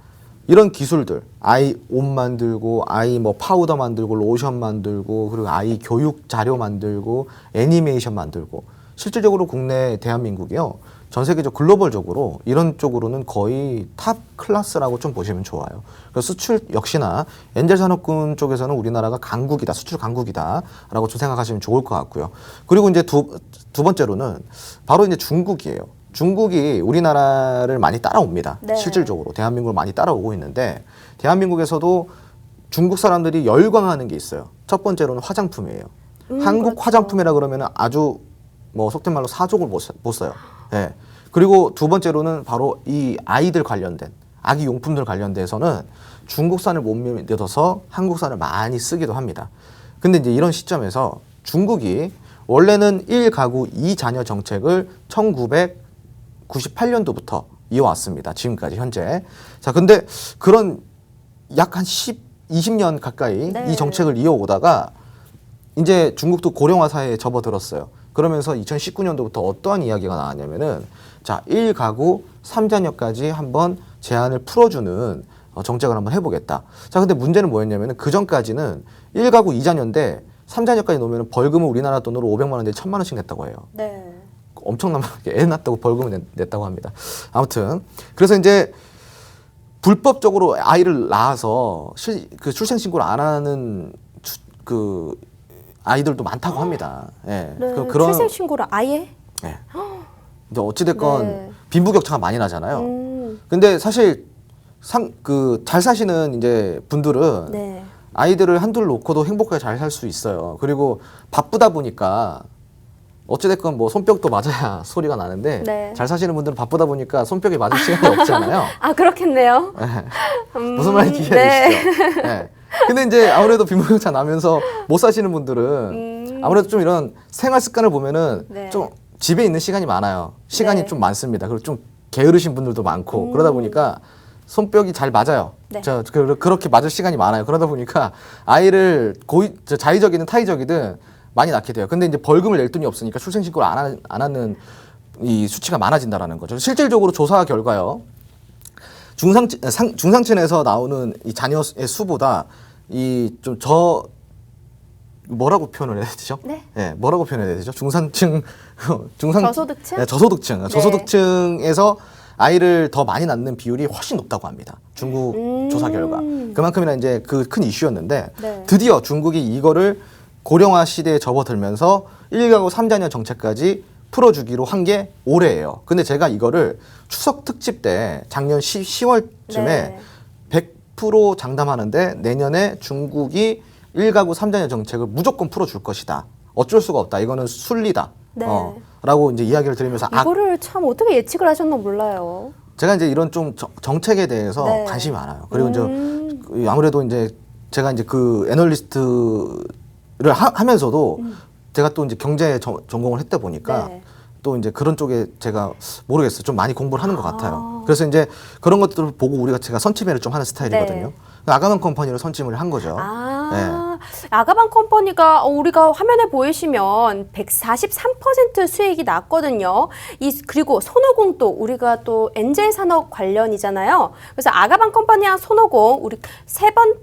이런 기술들, 아이 옷 만들고, 아이 뭐 파우더 만들고, 로션 만들고, 그리고 아이 교육 자료 만들고, 애니메이션 만들고, 실질적으로 국내 대한민국이요, 전 세계적 글로벌적으로 이런 쪽으로는 거의 탑 클래스라고 좀 보시면 좋아요. 그래서 수출 역시나 엔젤 산업군 쪽에서는 우리나라가 강국이다, 수출 강국이다라고 좀 생각하시면 좋을 것 같고요. 그리고 이제 두 번째로는 바로 이제 중국이에요. 중국이 우리나라를 많이 따라옵니다. 네. 실질적으로 대한민국을 많이 따라오고 있는데, 대한민국에서도 중국 사람들이 열광하는 게 있어요. 첫 번째로는 화장품이에요. 한국 그렇죠. 화장품이라 그러면 아주 뭐 속된 말로 사족을 못 써요. 예. 그리고 두 번째로는 바로 이 아이들 관련된 아기 용품들 관련돼서는 중국산을 못 믿어서 한국산을 많이 쓰기도 합니다. 근데 이제 이런 시점에서 중국이 원래는 1가구 2자녀 정책을 1998년도부터 이어왔습니다. 지금까지 현재. 자, 근데 그런 약 한 20년 가까이 네. 이 정책을 이어오다가 이제 중국도 고령화 사회에 접어들었어요. 그러면서 2019년도부터 어떠한 이야기가 나왔냐면은 자, 1가구 3자녀까지 한번 제한을 풀어주는 정책을 한번 해보겠다. 자, 근데 문제는 뭐였냐면은 그 전까지는 1가구 2자녀인데 3자녀까지 놓으면 벌금을 우리나라 돈으로 500만 원 내지 1000만 원씩 냈다고 해요. 네. 엄청나게 애 낳았다고 벌금을 냈다고 합니다. 아무튼 그래서 이제 불법적으로 아이를 낳아서 그 출생 신고를 안 하는 그 아이들도 많다고 합니다. 예. 네. 그런 출생 신고를 아예? 예. 이제 어찌됐건 네. 빈부격차가 많이 나잖아요. 근데 사실 잘 사시는 이제 분들은 네. 아이들을 한둘 놓고도 행복하게 잘 살 수 있어요. 그리고 바쁘다 보니까 어찌됐건 뭐 손뼉도 맞아야 소리가 나는데 네. 잘 사시는 분들은 바쁘다 보니까 손뼉이 맞을 시간이 없잖아요. 아, 그렇겠네요. 무슨 말인지 이해되시죠? 네. 근데 이제 아무래도 빈부격차 나면서 못 사시는 분들은 아무래도 좀 이런 생활 습관을 보면은 네. 좀 집에 있는 시간이 많아요. 시간이 네. 좀 많습니다. 그리고 좀 게으르신 분들도 많고 그러다 보니까 손뼉이 잘 맞아요. 네. 그렇게 맞을 시간이 많아요. 그러다 보니까 아이를 자의적이든 타의적이든 많이 낳게 돼요. 근데 이제 벌금을 낼 돈이 없으니까 출생신고를 안 하는 이 수치가 많아진다라는 거죠. 실질적으로 조사 결과요. 중상층에서 나오는 이 자녀의 수보다 뭐라고 표현을 해야 되죠? 네. 네, 뭐라고 표현해야 되죠? 저소득층? 네, 네. 저소득층에서 아이를 더 많이 낳는 비율이 훨씬 높다고 합니다. 중국 조사 결과. 그만큼이나 이제 그 큰 이슈였는데 네. 드디어 중국이 이거를 고령화 시대에 접어들면서 1가구 3자녀 정책까지 풀어주기로 한 게 올해예요. 근데 제가 이거를 추석 특집 때 작년 10월쯤에 네. 100% 장담하는데 내년에 중국이 1가구 3자녀 정책을 무조건 풀어줄 것이다. 어쩔 수가 없다. 이거는 순리다. 네. 라고 이제 이야기를 드리면서 이거를 참 어떻게 예측을 하셨나 몰라요. 제가 이제 이런 좀 정책에 대해서 네. 관심이 많아요. 그리고 이제 아무래도 이제 제가 이제 그 애널리스트를 하면서도 제가 또 이제 경제 전공을 했다 보니까 네. 또 이제 그런 쪽에 제가 모르겠어요. 좀 많이 공부를 하는 것 같아요. 그래서 이제 그런 것들을 보고 제가 선침해를 좀 하는 스타일이거든요. 아가방 컴퍼니를 선침을 한 거죠. 아가방 컴퍼니가 우리가 화면에 보이시면 143% 수익이 났거든요. 그리고 손오공도 우리가 또 엔젤 산업 관련이잖아요. 그래서 아가방 컴퍼니와 손오공 우리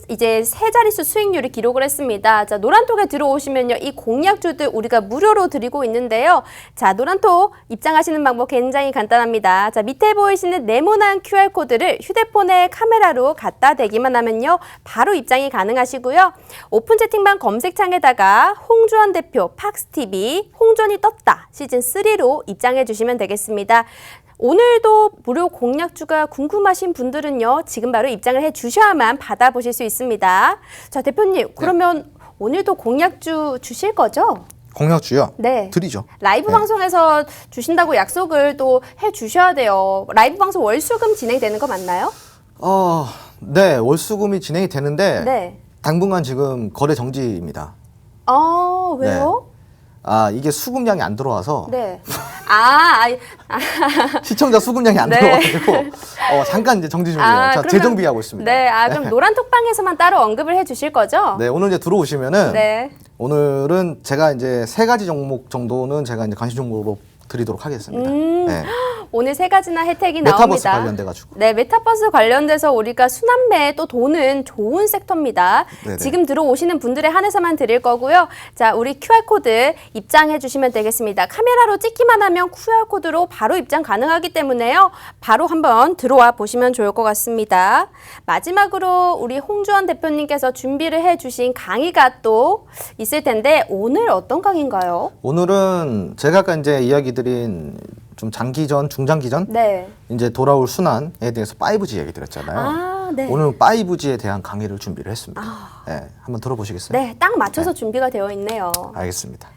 이제 세 자릿수 수익률을 기록을 했습니다. 자, 노란톡에 들어오시면요. 이 공약주들 우리가 무료로 드리고 있는데요. 자, 노란톡 입장하시는 방법 굉장히 간단합니다. 자, 밑에 보이시는 네모난 QR코드를 휴대폰에 카메라로 갖다 대기만 하면요. 바로 입장이 가능하시고요. 오픈 채팅방 검색창에다가 홍주원 대표 팍스TV 홍주원이 떴다 시즌3로 입장해 주시면 되겠습니다. 오늘도 무료 공약주가 궁금하신 분들은요. 지금 바로 입장을 해 주셔야만 받아보실 수 있습니다. 자, 대표님 그러면 오늘도 공약주 주실 거죠? 공약주요? 네. 드리죠. 라이브 방송에서 주신다고 약속을 또 해 주셔야 돼요. 라이브 방송 월수금 진행되는 거 맞나요? 네. 월수금이 진행이 되는데 네. 당분간 지금 거래 정지입니다. 왜요? 이게 수금량이 안 들어와서 네. 시청자 수금량이 안 네. 들어와가지고 잠깐 이제 정지 중이에요. 자, 그러면- 재정비하고 있습니다. 네, 그럼 노란톡방에서만 따로 언급을 해 주실 거죠? 네, 오늘 이제 들어오시면은 네. 오늘은 제가 이제 3가지 종목 정도는 제가 이제 관심 종목으로 드리도록 하겠습니다. 네. 오늘 3가지나 혜택이 메타버스 나옵니다. 관련돼가지고. 네, 메타버스 관련돼서 우리가 순환매에 또 도는 좋은 섹터입니다. 네네. 지금 들어오시는 분들에 한해서만 드릴 거고요. 자, 우리 QR코드 입장해 주시면 되겠습니다. 카메라로 찍기만 하면 QR코드로 바로 입장 가능하기 때문에요. 바로 한번 들어와 보시면 좋을 것 같습니다. 마지막으로 우리 홍주원 대표님께서 준비를 해 주신 강의가 또 있을 텐데 오늘 어떤 강의인가요? 오늘은 제가 아까 이제 이야기 드린 좀 장기전, 중장기전 네. 이제 돌아올 순환에 대해서 5G 얘기 드렸잖아요. 네. 오늘 5G에 대한 강의를 준비를 했습니다. 네, 한번 들어보시겠어요? 네, 딱 맞춰서 준비가 되어 있네요. 알겠습니다.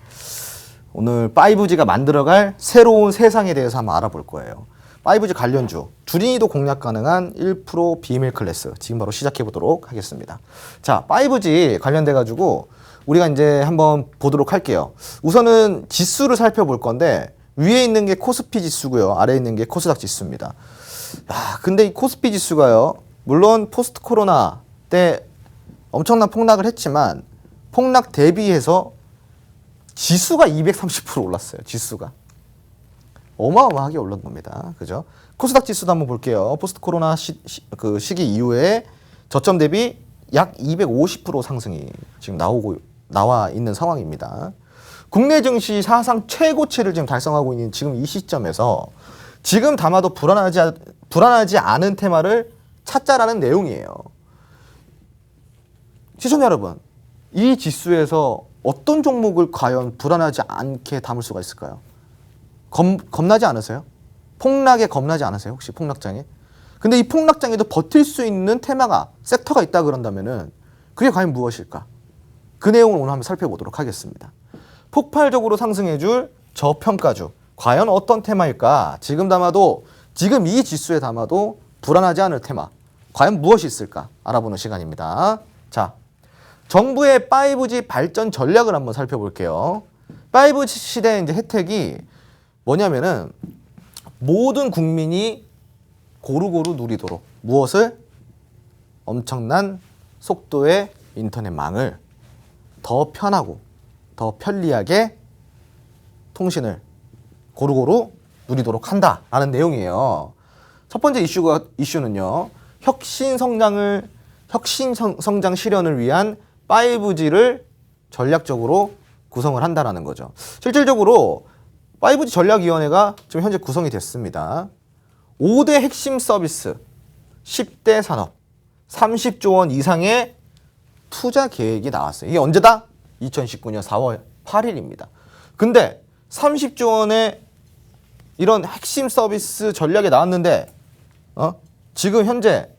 오늘 5G가 만들어갈 새로운 세상에 대해서 한번 알아볼 거예요. 5G 관련주, 줄이니도 공략 가능한 1% 비밀 클래스 지금 바로 시작해 보도록 하겠습니다. 자, 5G 관련돼 가지고 우리가 이제 한번 보도록 할게요. 우선은 지수를 살펴볼 건데 위에 있는 게 코스피 지수고요. 아래에 있는 게 코스닥 지수입니다. 근데 이 코스피 지수가요. 물론 포스트 코로나 때 엄청난 폭락을 했지만 폭락 대비해서 지수가 230% 올랐어요. 지수가. 어마어마하게 오른 겁니다. 그죠? 코스닥 지수도 한번 볼게요. 포스트 코로나 그 시기 이후에 저점 대비 약 250% 상승이 지금 나와 있는 상황입니다. 국내 증시 사상 최고치를 지금 달성하고 있는 지금 이 시점에서 지금 담아도 불안하지 않은 테마를 찾자라는 내용이에요. 시청자 여러분, 이 지수에서 어떤 종목을 과연 불안하지 않게 담을 수가 있을까요? 겁나지 않으세요? 폭락에 겁나지 않으세요? 혹시 폭락장에? 근데 이 폭락장에도 버틸 수 있는 테마가, 섹터가 있다 그런다면은 그게 과연 무엇일까? 그 내용을 오늘 한번 살펴보도록 하겠습니다. 폭발적으로 상승해줄 저평가주, 과연 어떤 테마일까? 지금 이 지수에 담아도 불안하지 않을 테마, 과연 무엇이 있을까? 알아보는 시간입니다. 자, 정부의 5G 발전 전략을 한번 살펴볼게요. 5G 시대의 이제 혜택이 뭐냐면은 모든 국민이 고루고루 누리도록 무엇을? 엄청난 속도의 인터넷망을 더 편하고 더 편리하게 통신을 고루고루 누리도록 한다라는 내용이에요. 첫 번째 이슈는요. 혁신 성장 실현을 위한 5G를 전략적으로 구성을 한다라는 거죠. 실질적으로 5G 전략위원회가 지금 현재 구성이 됐습니다. 5대 핵심 서비스, 10대 산업, 30조 원 이상의 투자 계획이 나왔어요. 이게 언제다? 2019년 4월 8일입니다. 근데 30조 원의 이런 핵심 서비스 전략이 나왔는데 지금 현재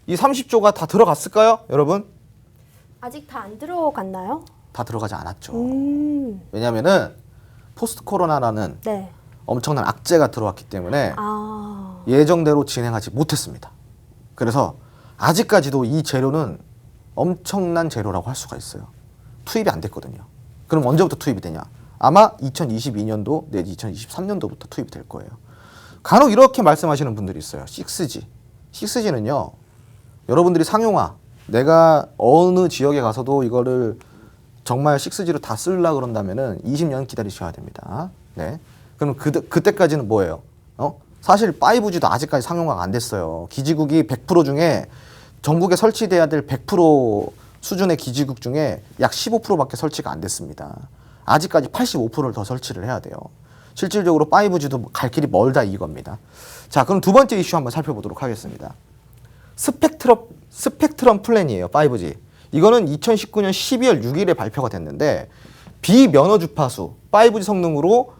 이 30조가 다 들어갔을까요? 여러분? 아직 다 안 들어갔나요? 다 들어가지 않았죠. 왜냐하면은 포스트 코로나라는 네. 엄청난 악재가 들어왔기 때문에 아. 예정대로 진행하지 못했습니다. 그래서 아직까지도 이 재료는 엄청난 재료라고 할 수가 있어요. 투입이 안 됐거든요. 그럼 언제부터 투입이 되냐? 아마 2022년도 내지 2023년도부터 투입이 될 거예요. 간혹 이렇게 말씀하시는 분들이 있어요. 6G. 6G는요. 여러분들이 상용화, 내가 어느 지역에 가서도 이거를 정말 6G로 다 쓰려고 그런다면은 20년 기다리셔야 됩니다. 네. 그럼 그때까지는 뭐예요? 사실 5G도 아직까지 상용화가 안 됐어요. 기지국이 100% 중에 전국에 설치돼야 될 100% 수준의 기지국 중에 약 15%밖에 설치가 안 됐습니다. 아직까지 85%를 더 설치를 해야 돼요. 실질적으로 5G도 갈 길이 멀다 이겁니다. 자, 그럼 두 번째 이슈 한번 살펴보도록 하겠습니다. 스펙트럼 플랜이에요. 5G. 이거는 2019년 12월 6일에 발표가 됐는데 비면허 주파수 5G 성능으로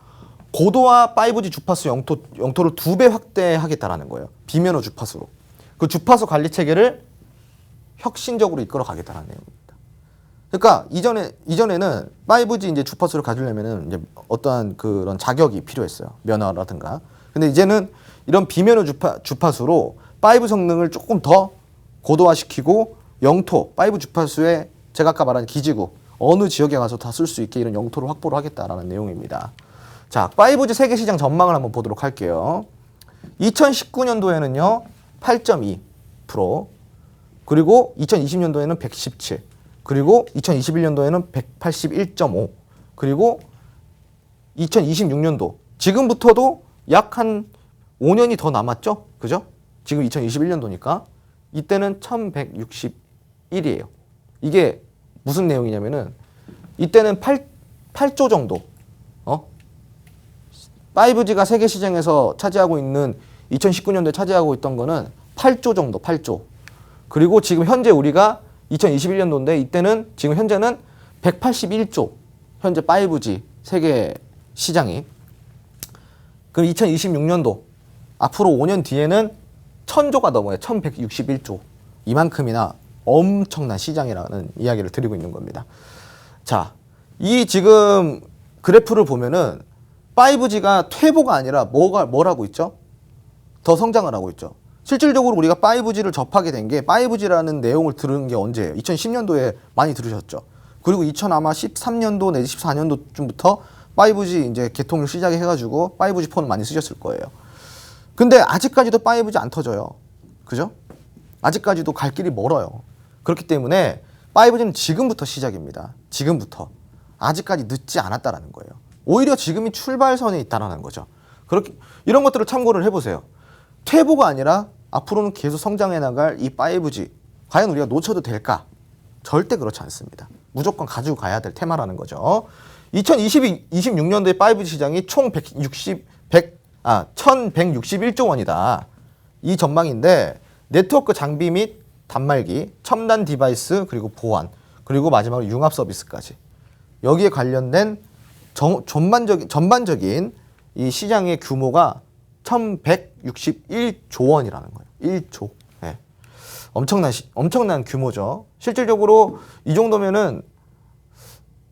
고도화 5G 주파수 영토를 2배 확대하겠다라는 거예요. 비면허 주파수로. 그 주파수 관리 체계를 혁신적으로 이끌어 가겠다는 내용입니다. 그러니까 이전에는 5G 이제 주파수를 가지려면은 이제 어떠한 그런 자격이 필요했어요. 면허라든가. 근데 이제는 이런 비면허 주파수로 5 성능을 조금 더 고도화시키고 영토, 5 주파수에 제가 아까 말한 기지국, 어느 지역에 가서 다 쓸 수 있게 이런 영토를 확보를 하겠다라는 내용입니다. 자, 5G 세계 시장 전망을 한번 보도록 할게요. 2019년도에는요, 8.2%, 그리고 2020년도에는 117, 그리고 2021년도에는 181.5, 그리고 2026년도, 지금부터도 약 한 5년이 더 남았죠? 그죠? 지금 2021년도니까. 이때는 1161이에요. 이게 무슨 내용이냐면은 이때는 8조 정도 5G가 세계 시장에서 차지하고 있는 2019년도에 차지하고 있던 거는 8조 정도 8조. 그리고 지금 현재 우리가 2021년도인데 이때는 지금 현재는 181조 현재 5G 세계 시장이. 그럼 2026년도 앞으로 5년 뒤에는 1000조가 넘어요. 1161조. 이만큼이나 엄청난 시장이라는 이야기를 드리고 있는 겁니다. 자, 이 지금 그래프를 보면은 5G가 퇴보가 아니라 뭐라고 있죠? 더 성장을 하고 있죠. 실질적으로 우리가 5G를 접하게 된 게 5G라는 내용을 들은 게 언제예요? 2010년도에 많이 들으셨죠. 그리고 2013년도 내지 14년도쯤부터 5G 이제 개통을 시작해가지고 5G 폰을 많이 쓰셨을 거예요. 근데 아직까지도 5G 안 터져요. 그죠? 아직까지도 갈 길이 멀어요. 그렇기 때문에 5G는 지금부터 시작입니다. 지금부터. 아직까지 늦지 않았다라는 거예요. 오히려 지금이 출발선에 있다라는 거죠. 그렇게 이런 것들을 참고를 해보세요. 퇴보가 아니라 앞으로는 계속 성장해 나갈 이 5G 과연 우리가 놓쳐도 될까? 절대 그렇지 않습니다. 무조건 가지고 가야 될 테마라는 거죠. 2026년도에 5G 시장이 총 1,161조 원이다. 이 전망인데 네트워크 장비 및 단말기, 첨단 디바이스, 그리고 보안, 그리고 마지막으로 융합 서비스까지 여기에 관련된 전반적인 이 시장의 규모가 1,161조 원이라는 거예요. 1조. 네. 엄청난 규모죠. 실질적으로 이 정도면은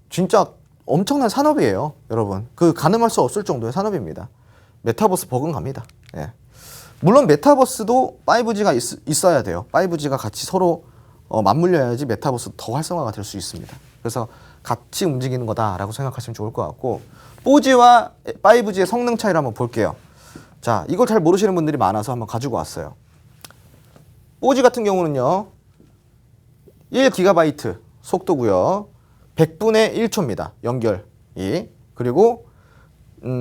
진짜 엄청난 산업이에요, 여러분. 그 가늠할 수 없을 정도의 산업입니다. 메타버스 버금갑니다. 예. 물론 메타버스도 5G가 있어야 돼요. 5G가 같이 서로 맞물려야지 메타버스 더 활성화가 될 수 있습니다. 그래서 같이 움직이는 거다라고 생각하시면 좋을 것 같고 4G와 5G의 성능 차이를 한번 볼게요. 자, 이걸 잘 모르시는 분들이 많아서 한번 가지고 왔어요. 4G 같은 경우는요. 1GB 속도고요. 100분의 1초입니다. 연결이. 그리고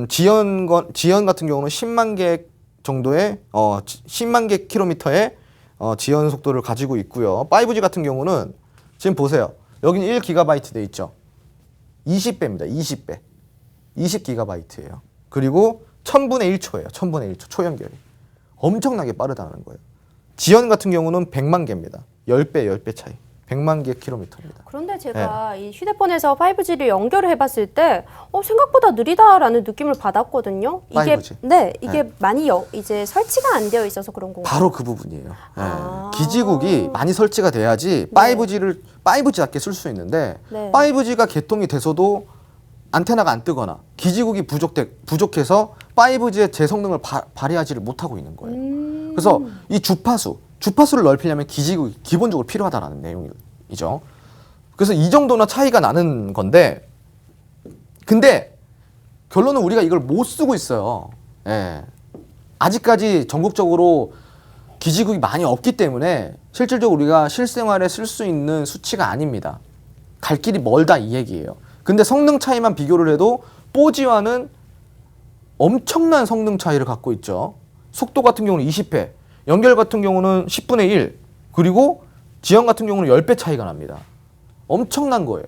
지연 같은 경우는 10만 개 정도의 10만 개 킬로미터의 지연 속도를 가지고 있고요. 5G 같은 경우는 지금 보세요. 여기는 1GB 돼 있죠. 20배입니다. 20배. 20GB예요. 그리고 1000분의 1초예요. 1000분의 1초 초연결이. 엄청나게 빠르다는 거예요. 지연 같은 경우는 100만 개입니다. 10배 차이. 100만 개 킬로미터입니다. 그런데 제가 이 휴대폰에서 5G를 연결을 해봤을 때 생각보다 느리다라는 느낌을 받았거든요. 이게 5G? 이게 많이 이제 설치가 안 되어 있어서 그런 건가요? 바로 그 부분이에요. 아. 기지국이 많이 설치가 돼야지 5G답게 쓸 수 있는데 5G가 개통이 돼서도 안테나가 안 뜨거나 기지국이 부족해서 5G의 제 성능을 발휘하지를 못하고 있는 거예요. 그래서 이 주파수를 넓히려면 기지국이 기본적으로 필요하다라는 내용이죠. 그래서 이 정도나 차이가 나는 건데, 근데 결론은 우리가 이걸 못 쓰고 있어요. 예. 아직까지 전국적으로 기지국이 많이 없기 때문에 실질적으로 우리가 실생활에 쓸 수 있는 수치가 아닙니다. 갈 길이 멀다 이 얘기예요. 근데 성능 차이만 비교를 해도 4G와는 엄청난 성능 차이를 갖고 있죠. 속도 같은 경우는 20배, 연결 같은 경우는 10분의 1, 그리고 지연 같은 경우는 10배 차이가 납니다. 엄청난 거예요.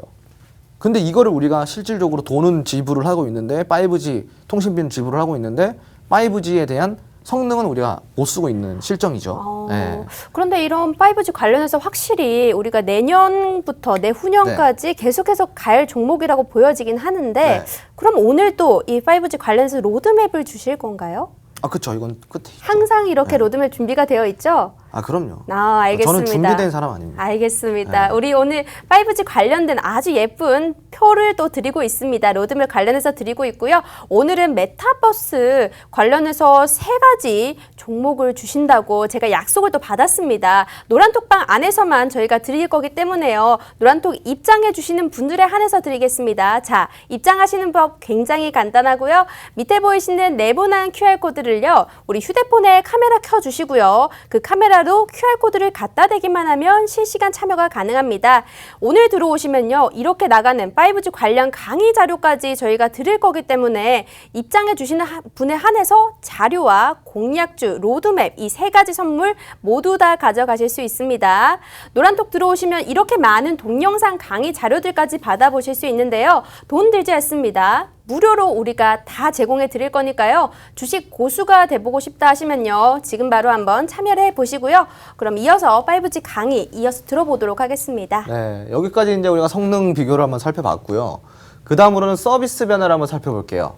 근데 이거를 우리가 실질적으로 돈은 지불을 하고 있는데 5G 통신비는 지불을 하고 있는데 5G에 대한 성능은 우리가 못 쓰고 있는 실정이죠. 네. 그런데 이런 5G 관련해서 확실히 우리가 내년부터 내후년까지 계속해서 갈 종목이라고 보여지긴 하는데 그럼 오늘 또 이 5G 관련해서 로드맵을 주실 건가요? 그렇죠. 이건 끝에 있죠. 항상 이렇게 로드맵 준비가 되어 있죠? 그럼요. 알겠습니다. 저는 준비된 사람 아닙니다. 알겠습니다. 우리 오늘 5G 관련된 아주 예쁜 표를 또 드리고 있습니다. 로드맵 관련해서 드리고 있고요. 오늘은 메타버스 관련해서 3가지 종목을 주신다고 제가 약속을 또 받았습니다. 노란톡방 안에서만 저희가 드릴 거기 때문에요. 노란톡 입장해 주시는 분들에 한해서 드리겠습니다. 자, 입장하시는 법 굉장히 간단하고요. 밑에 보이시는 네모난 QR코드를요. 우리 휴대폰에 카메라 켜주시고요. 그 카메라로 QR코드를 갖다 대기만 하면 실시간 참여가 가능합니다. 오늘 들어오시면요. 이렇게 나가는 5G 관련 강의 자료까지 저희가 드릴 거기 때문에 입장해 주시는 분에 한해서 자료와 공약주, 로드맵 이 3가지 선물 모두 다 가져가실 수 있습니다. 노란톡 들어오시면 이렇게 많은 동영상 강의 자료들까지 받아보실 수 있는데요. 돈 들지 않습니다. 무료로 우리가 다 제공해 드릴 거니까요. 주식 고수가 돼보고 싶다 하시면요. 지금 바로 한번 참여를 해보시고요. 그럼 이어서 5G 강의 이어서 들어보도록 하겠습니다. 네, 여기까지 이제 우리가 성능 비교를 한번 살펴봤고요. 그 다음으로는 서비스 변화를 한번 살펴볼게요.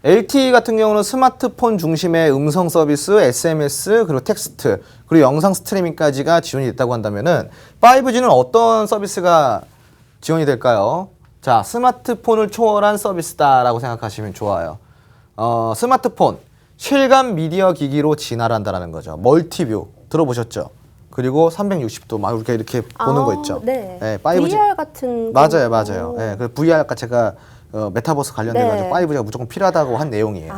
LTE 같은 경우는 스마트폰 중심의 음성 서비스, SMS, 그리고 텍스트, 그리고 영상 스트리밍까지가 지원이 됐다고 한다면은 5G는 어떤 서비스가 지원이 될까요? 자, 스마트폰을 초월한 서비스다라고 생각하시면 좋아요. 스마트폰, 실감 미디어 기기로 진화한다라는 거죠. 멀티뷰 들어보셨죠? 그리고 360도 막 이렇게 보는 거 있죠. 네. 5G. VR 같은 맞아요. 그 VR 아까 제가 메타버스 관련돼가지고 5G가 무조건 필요하다고 한 내용이에요.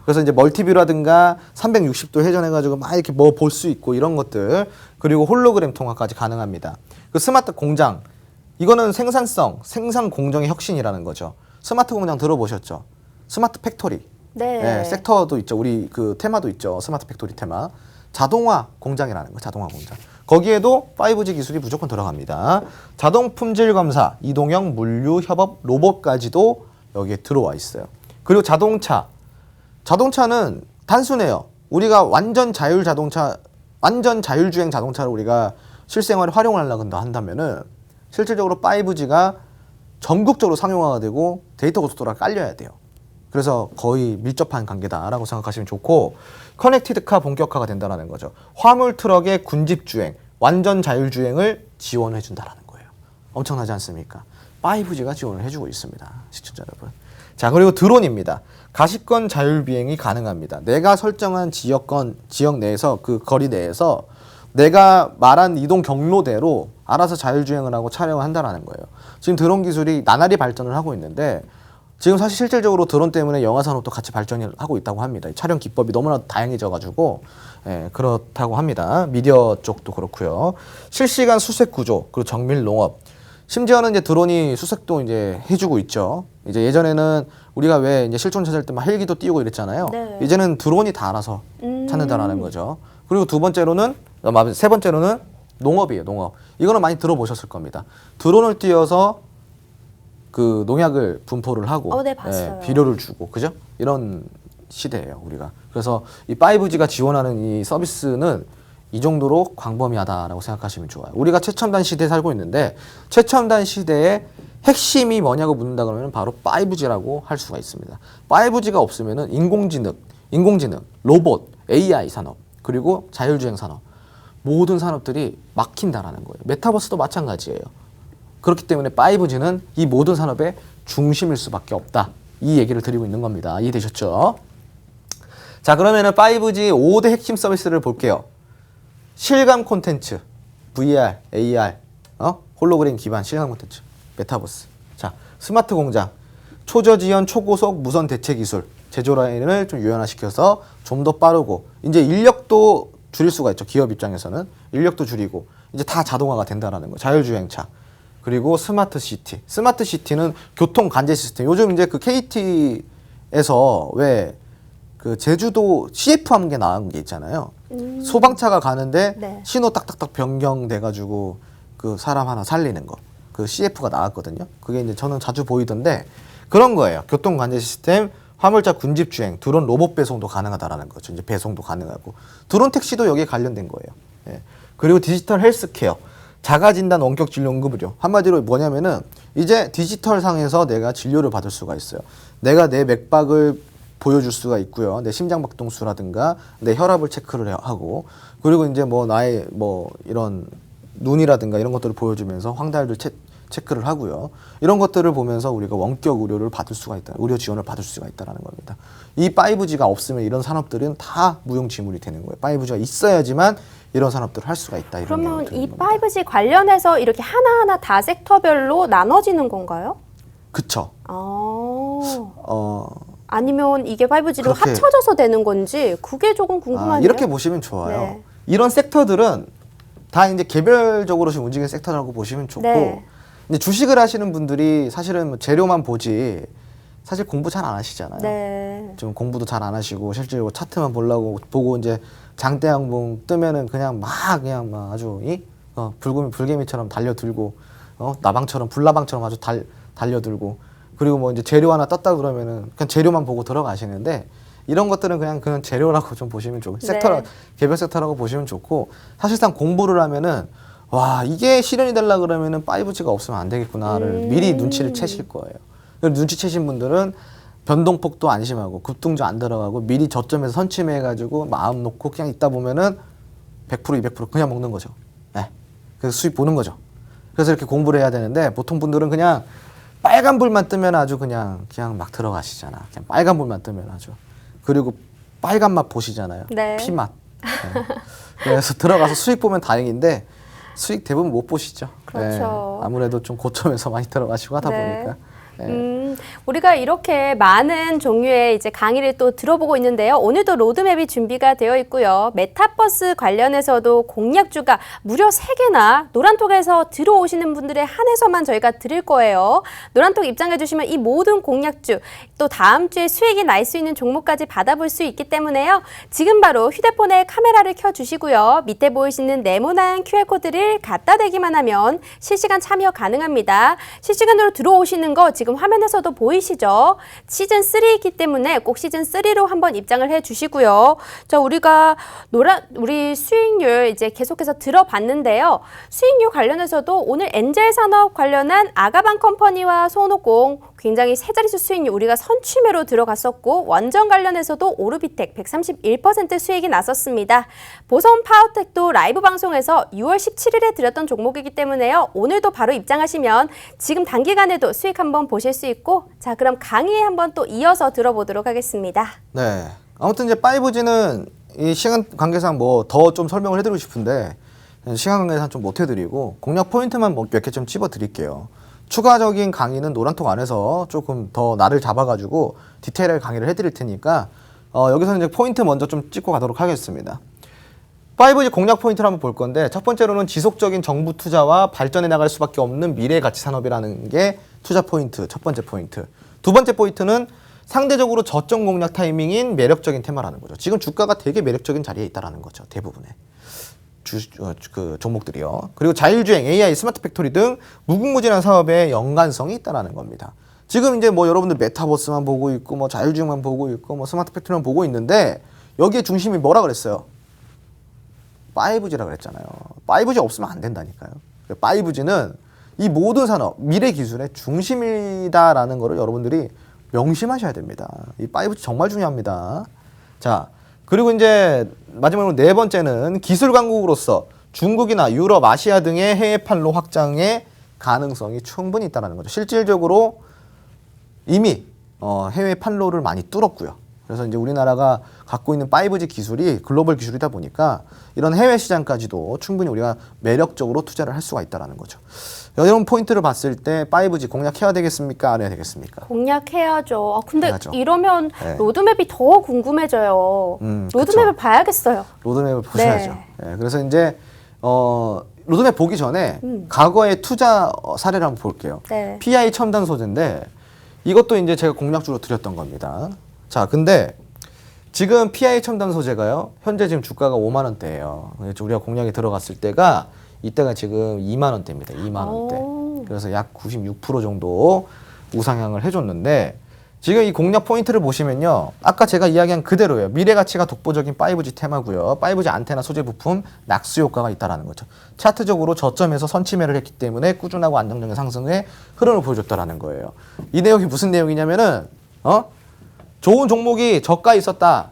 그래서 이제 멀티뷰라든가 360도 회전해가지고 막 이렇게 뭐 볼 수 있고 이런 것들, 그리고 홀로그램 통화까지 가능합니다. 그 스마트 공장, 이거는 생산성, 생산 공정의 혁신이라는 거죠. 스마트 공장 들어보셨죠? 스마트 팩토리. 네. 네, 섹터도 있죠. 우리 그 테마도 있죠. 스마트 팩토리 테마. 자동화 공장이라는 거, 자동화 공장. 거기에도 5G 기술이 무조건 들어갑니다. 자동 품질 검사, 이동형 물류 협업 로봇까지도 여기에 들어와 있어요. 그리고 자동차. 자동차는 단순해요. 우리가 완전 자율 자동차, 완전 자율주행 자동차를 우리가 실생활에 활용을 하려고 한다면은 실질적으로 5G가 전국적으로 상용화가 되고 데이터 고속도로가 깔려야 돼요. 그래서 거의 밀접한 관계다라고 생각하시면 좋고, 커넥티드카 본격화가 된다는 거죠. 화물 트럭의 군집주행, 완전 자율주행을 지원해 준다는 거예요. 엄청나지 않습니까? 5G가 지원을 해주고 있습니다. 시청자 여러분. 자, 그리고 드론입니다. 가시권 자율비행이 가능합니다. 내가 설정한 지역 내에서, 그 거리 내에서 내가 말한 이동 경로대로 알아서 자율주행을 하고 촬영을 한다는 거예요. 지금 드론 기술이 나날이 발전을 하고 있는데, 지금 사실 실질적으로 드론 때문에 영화 산업도 같이 발전을 하고 있다고 합니다. 촬영 기법이 너무나 다양해져가지고, 예, 그렇다고 합니다. 미디어 쪽도 그렇고요. 실시간 수색 구조, 그리고 정밀 농업. 심지어는 이제 드론이 수색도 이제 해주고 있죠. 이제 예전에는 우리가 왜 이제 실종 찾을 때 막 헬기도 띄우고 이랬잖아요. 네. 이제는 드론이 다 알아서 찾는다라는 거죠. 그리고 세 번째로는 농업이에요, 농업. 이거는 많이 들어보셨을 겁니다. 드론을 띄워서 그 농약을 분포를 하고, 네, 봤어요. 비료를 주고, 그죠? 이런 시대예요, 우리가. 그래서 이 5G가 지원하는 이 서비스는 이 정도로 광범위하다라고 생각하시면 좋아요. 우리가 최첨단 시대에 살고 있는데, 최첨단 시대의 핵심이 뭐냐고 묻는다 그러면 바로 5G라고 할 수가 있습니다. 5G가 없으면은 인공지능, 로봇, AI 산업, 그리고 자율주행 산업, 모든 산업들이 막힌다라는 거예요. 메타버스도 마찬가지예요. 그렇기 때문에 5G는 이 모든 산업의 중심일 수밖에 없다. 이 얘기를 드리고 있는 겁니다. 이해되셨죠? 자, 그러면은 5G 5대 핵심 서비스를 볼게요. 실감 콘텐츠, VR, AR, 홀로그램 기반 실감 콘텐츠, 메타버스. 자, 스마트 공장, 초저지연, 초고속, 무선 대체 기술, 제조 라인을 좀 유연화시켜서 좀 더 빠르고, 이제 인력도 줄일 수가 있죠. 기업 입장에서는 인력도 줄이고, 이제 다 자동화가 된다라는 거. 자율주행차. 그리고 스마트 시티. 스마트 시티는 교통 관제 시스템. 요즘 이제 그 KT에서 왜 그 제주도 CF한 게 나온 게 있잖아요. 소방차가 가는데 네. 신호 딱딱딱 변경돼가지고 그 사람 하나 살리는 거. 그 CF가 나왔거든요. 그게 이제 저는 자주 보이던데 그런 거예요. 교통 관제 시스템, 화물차 군집 주행, 드론 로봇 배송도 가능하다라는 거죠. 이제 배송도 가능하고 드론 택시도 여기에 관련된 거예요. 예. 그리고 디지털 헬스케어, 자가진단 원격 진료 응급의료. 한마디로 뭐냐면은 이제 디지털 상에서 내가 진료를 받을 수가 있어요. 내가 내 맥박을 보여줄 수가 있고요. 내 심장박동수라든가 내 혈압을 체크를 하고, 그리고 이제 뭐 나의 뭐 이런 눈이라든가 이런 것들을 보여주면서 황달들 체크를 하고요. 이런 것들을 보면서 우리가 원격 의료를 받을 수가 있다. 의료 지원을 받을 수가 있다는 겁니다. 이 5G가 없으면 이런 산업들은 다 무용지물이 되는 거예요. 5G가 있어야지만 이런 산업들을 할 수가 있다. 이런 그러면 내용을 이 드리는 겁니다. 5G 관련해서 이렇게 하나하나 다 섹터별로 나눠지는 건가요? 그쵸. 아니면 이게 5G로 그렇게- 합쳐져서 되는 건지 그게 조금 궁금하네요. 이렇게 보시면 좋아요. 네. 이런 섹터들은 다 이제 개별적으로 지금 움직이는 섹터라고 보시면 좋고, 네. 근데 주식을 하시는 분들이 사실은 뭐 재료만 보지 사실 공부 잘 안 하시잖아요. 네. 좀 공부도 잘 안 하시고 실제로 차트만 보고 이제 장대양봉 뜨면은 그냥 막 아주 불개미처럼 달려들고, 나방처럼 불나방처럼 아주 달려들고, 그리고 뭐 이제 재료 하나 떴다 그러면은 그냥 재료만 보고 들어가시는데, 이런 것들은 그냥 재료라고 좀 보시면 좋고, 섹터라, 개별 섹터라고 보시면 좋고, 사실상 공부를 하면은 와, 이게 실현이 되려 그러면은 5G가 없으면 안 되겠구나를 미리 눈치를 채실 거예요. 눈치채신 분들은 변동폭도 안심하고 급등주 안 들어가고 미리 저점에서 선침해가지고 마음 놓고 그냥 있다 보면은 100% 200% 그냥 먹는 거죠. 네. 그래서 수익 보는 거죠. 그래서 이렇게 공부를 해야 되는데, 보통 분들은 그냥 빨간 불만 뜨면 아주 그냥 막 들어가시잖아. 그냥 빨간 불만 뜨면 아주. 그리고 빨간 맛 보시잖아요. 네. 피맛. 네. 그래서 들어가서 수익 보면 다행인데 수익 대부분 못 보시죠. 그렇죠. 아무래도 좀 고점에서 많이 들어가시고 하다 네. 보니까. 네. 우리가 이렇게 많은 종류의 이제 강의를 또 들어보고 있는데요. 오늘도 로드맵이 준비가 되어 있고요. 메타버스 관련해서도 공략주가 무려 3개나 노란톡에서 들어오시는 분들에 한해서만 저희가 드릴 거예요. 노란톡 입장해 주시면 이 모든 공략주 또 다음 주에 수익이 날 수 있는 종목까지 받아볼 수 있기 때문에요. 지금 바로 휴대폰에 카메라를 켜주시고요. 밑에 보이시는 네모난 QR코드를 갖다 대기만 하면 실시간 참여 가능합니다. 실시간으로 들어오시는 거 지금 화면에서도 보이시죠? 시즌3이기 때문에 꼭 시즌3로 한번 입장을 해주시고요. 자, 우리 수익률 이제 계속해서 들어봤는데요. 수익률 관련해서도 오늘 엔젤산업 관련한 아가방 컴퍼니와 손오공 굉장히 세 자릿수 수익률 우리가 선취매로 들어갔었고 원전 관련해서도 오르비텍 131% 수익이 났었습니다. 보성 파워텍도 라이브 방송에서 6월 17일에 드렸던 종목이기 때문에요. 오늘도 바로 입장하시면 지금 단기간에도 수익 한번 보실 수 있고 자 그럼 강의에 한번 또 이어서 들어보도록 하겠습니다. 네. 아무튼 이제 5G는 이 시간 관계상 뭐 더 좀 설명을 해드리고 싶은데 시간 관계상 좀 못 해드리고 공략 포인트만 몇 개 좀 찝어드릴게요. 추가적인 강의는 노란톡 안에서 조금 더 날을 잡아가지고 디테일하게 강의를 해드릴 테니까 여기서는 이제 포인트 먼저 좀 찍고 가도록 하겠습니다. 5G 공략 포인트를 한번 볼 건데 첫 번째로는 지속적인 정부 투자와 발전해 나갈 수밖에 없는 미래 가치 산업이라는 게 투자 포인트, 첫 번째 포인트. 두 번째 포인트는 상대적으로 저점 공략 타이밍인 매력적인 테마라는 거죠. 지금 주가가 되게 매력적인 자리에 있다라는 거죠. 대부분의 그 종목들이요. 그리고 자율주행, AI, 스마트 팩토리 등 무궁무진한 사업에 연관성이 있다라는 겁니다. 지금 이제 뭐 여러분들 메타버스만 보고 있고 뭐 자율주행만 보고 있고 뭐 스마트 팩토리만 보고 있는데 여기에 중심이 뭐라 그랬어요? 5G라 그랬잖아요. 5G 없으면 안 된다니까요. 5G는 이 모든 산업, 미래 기술의 중심이다라는 거를 여러분들이 명심하셔야 됩니다. 이 5G 정말 중요합니다. 자, 그리고 이제 마지막으로 네 번째는 기술 강국으로서 중국이나 유럽, 아시아 등의 해외 판로 확장의 가능성이 충분히 있다는 거죠. 실질적으로 이미 해외 판로를 많이 뚫었고요. 그래서 이제 우리나라가 갖고 있는 5G 기술이 글로벌 기술이다 보니까 이런 해외 시장까지도 충분히 우리가 매력적으로 투자를 할 수가 있다는 거죠. 이런 포인트를 봤을 때 5G 공략해야 되겠습니까? 안 해야 되겠습니까? 공략해야죠. 근데 해야죠. 이러면 네. 로드맵이 더 궁금해져요. 로드맵을 그쵸. 봐야겠어요. 로드맵을 보셔야죠. 네. 예, 그래서 이제 로드맵 보기 전에 과거의 투자 사례를 한번 볼게요. 네. PI 첨단 소재인데 이것도 이제 제가 공략주로 드렸던 겁니다. 자, 근데 지금 PI 첨단 소재가요. 현재 지금 주가가 5만 원대예요. 우리가 공략에 들어갔을 때가 이때가 지금 2만 원대입니다. 2만 원대. 그래서 약 96% 정도 우상향을 해줬는데 지금 이 공략 포인트를 보시면요. 아까 제가 이야기한 그대로예요. 미래 가치가 독보적인 5G 테마고요. 5G 안테나 소재 부품 낙수 효과가 있다라는 거죠. 차트적으로 저점에서 선취매를 했기 때문에 꾸준하고 안정적인 상승의 흐름을 보여줬다라는 거예요. 이 내용이 무슨 내용이냐면은 좋은 종목이 저가에 있었다.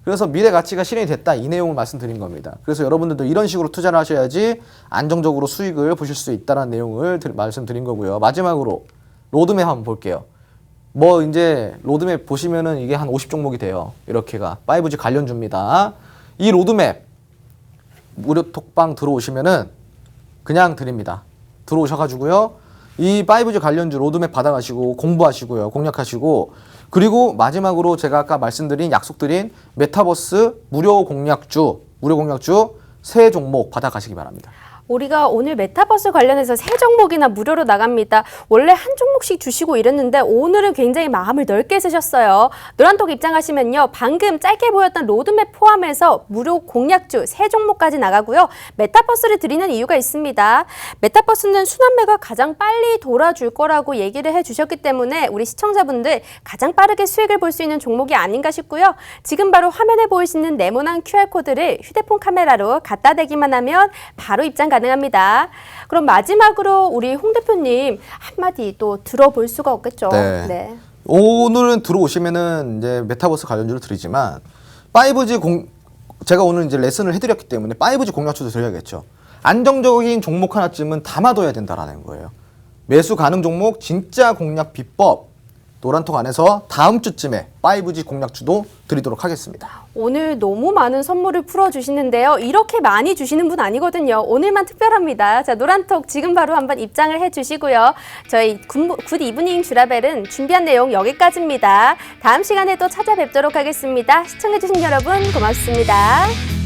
그래서 미래 가치가 실현이 됐다. 이 내용을 말씀드린 겁니다. 그래서 여러분들도 이런 식으로 투자를 하셔야지 안정적으로 수익을 보실 수 있다는 내용을 말씀드린 거고요. 마지막으로 로드맵 한번 볼게요. 뭐 이제 로드맵 보시면은 이게 한 50종목이 돼요. 이렇게가 5G 관련주입니다. 이 로드맵 무료 톡방 들어오시면은 그냥 드립니다. 들어오셔가지고요. 이 5G 관련주 로드맵 받아가시고 공부하시고요. 공략하시고 그리고 마지막으로 제가 아까 말씀드린 약속드린 메타버스 무료 공략주 세 종목 받아가시기 바랍니다. 우리가 오늘 메타버스 관련해서 3종목이나 무료로 나갑니다. 원래 한 종목씩 주시고 이랬는데 오늘은 굉장히 마음을 넓게 쓰셨어요. 노란톡 입장하시면요. 방금 짧게 보였던 로드맵 포함해서 무료 공략주 3종목까지 나가고요. 메타버스를 드리는 이유가 있습니다. 메타버스는 순환매가 가장 빨리 돌아줄 거라고 얘기를 해주셨기 때문에 우리 시청자분들 가장 빠르게 수익을 볼 수 있는 종목이 아닌가 싶고요. 지금 바로 화면에 보이시는 네모난 QR코드를 휴대폰 카메라로 갖다 대기만 하면 바로 입장 가능합니다. 그럼 마지막으로 우리 홍 대표님 한마디 또 들어볼 수가 없겠죠. 네. 오늘은 들어오시면은 이제 메타버스 관련주를 드리지만 5G 제가 오늘 이제 레슨을 해드렸기 때문에 5G 공략주도 드려야겠죠. 안정적인 종목 하나쯤은 담아둬야 된다라는 거예요. 매수 가능 종목, 진짜 공략 비법 노란톡 안에서 다음 주쯤에 5G 공략주도 드리도록 하겠습니다. 오늘 너무 많은 선물을 풀어주시는데요. 이렇게 많이 주시는 분 아니거든요. 오늘만 특별합니다. 자, 노란톡 지금 바로 한번 입장을 해주시고요. 저희 굿 이브닝 주라벨은 준비한 내용 여기까지입니다. 다음 시간에 또 찾아뵙도록 하겠습니다. 시청해주신 여러분 고맙습니다.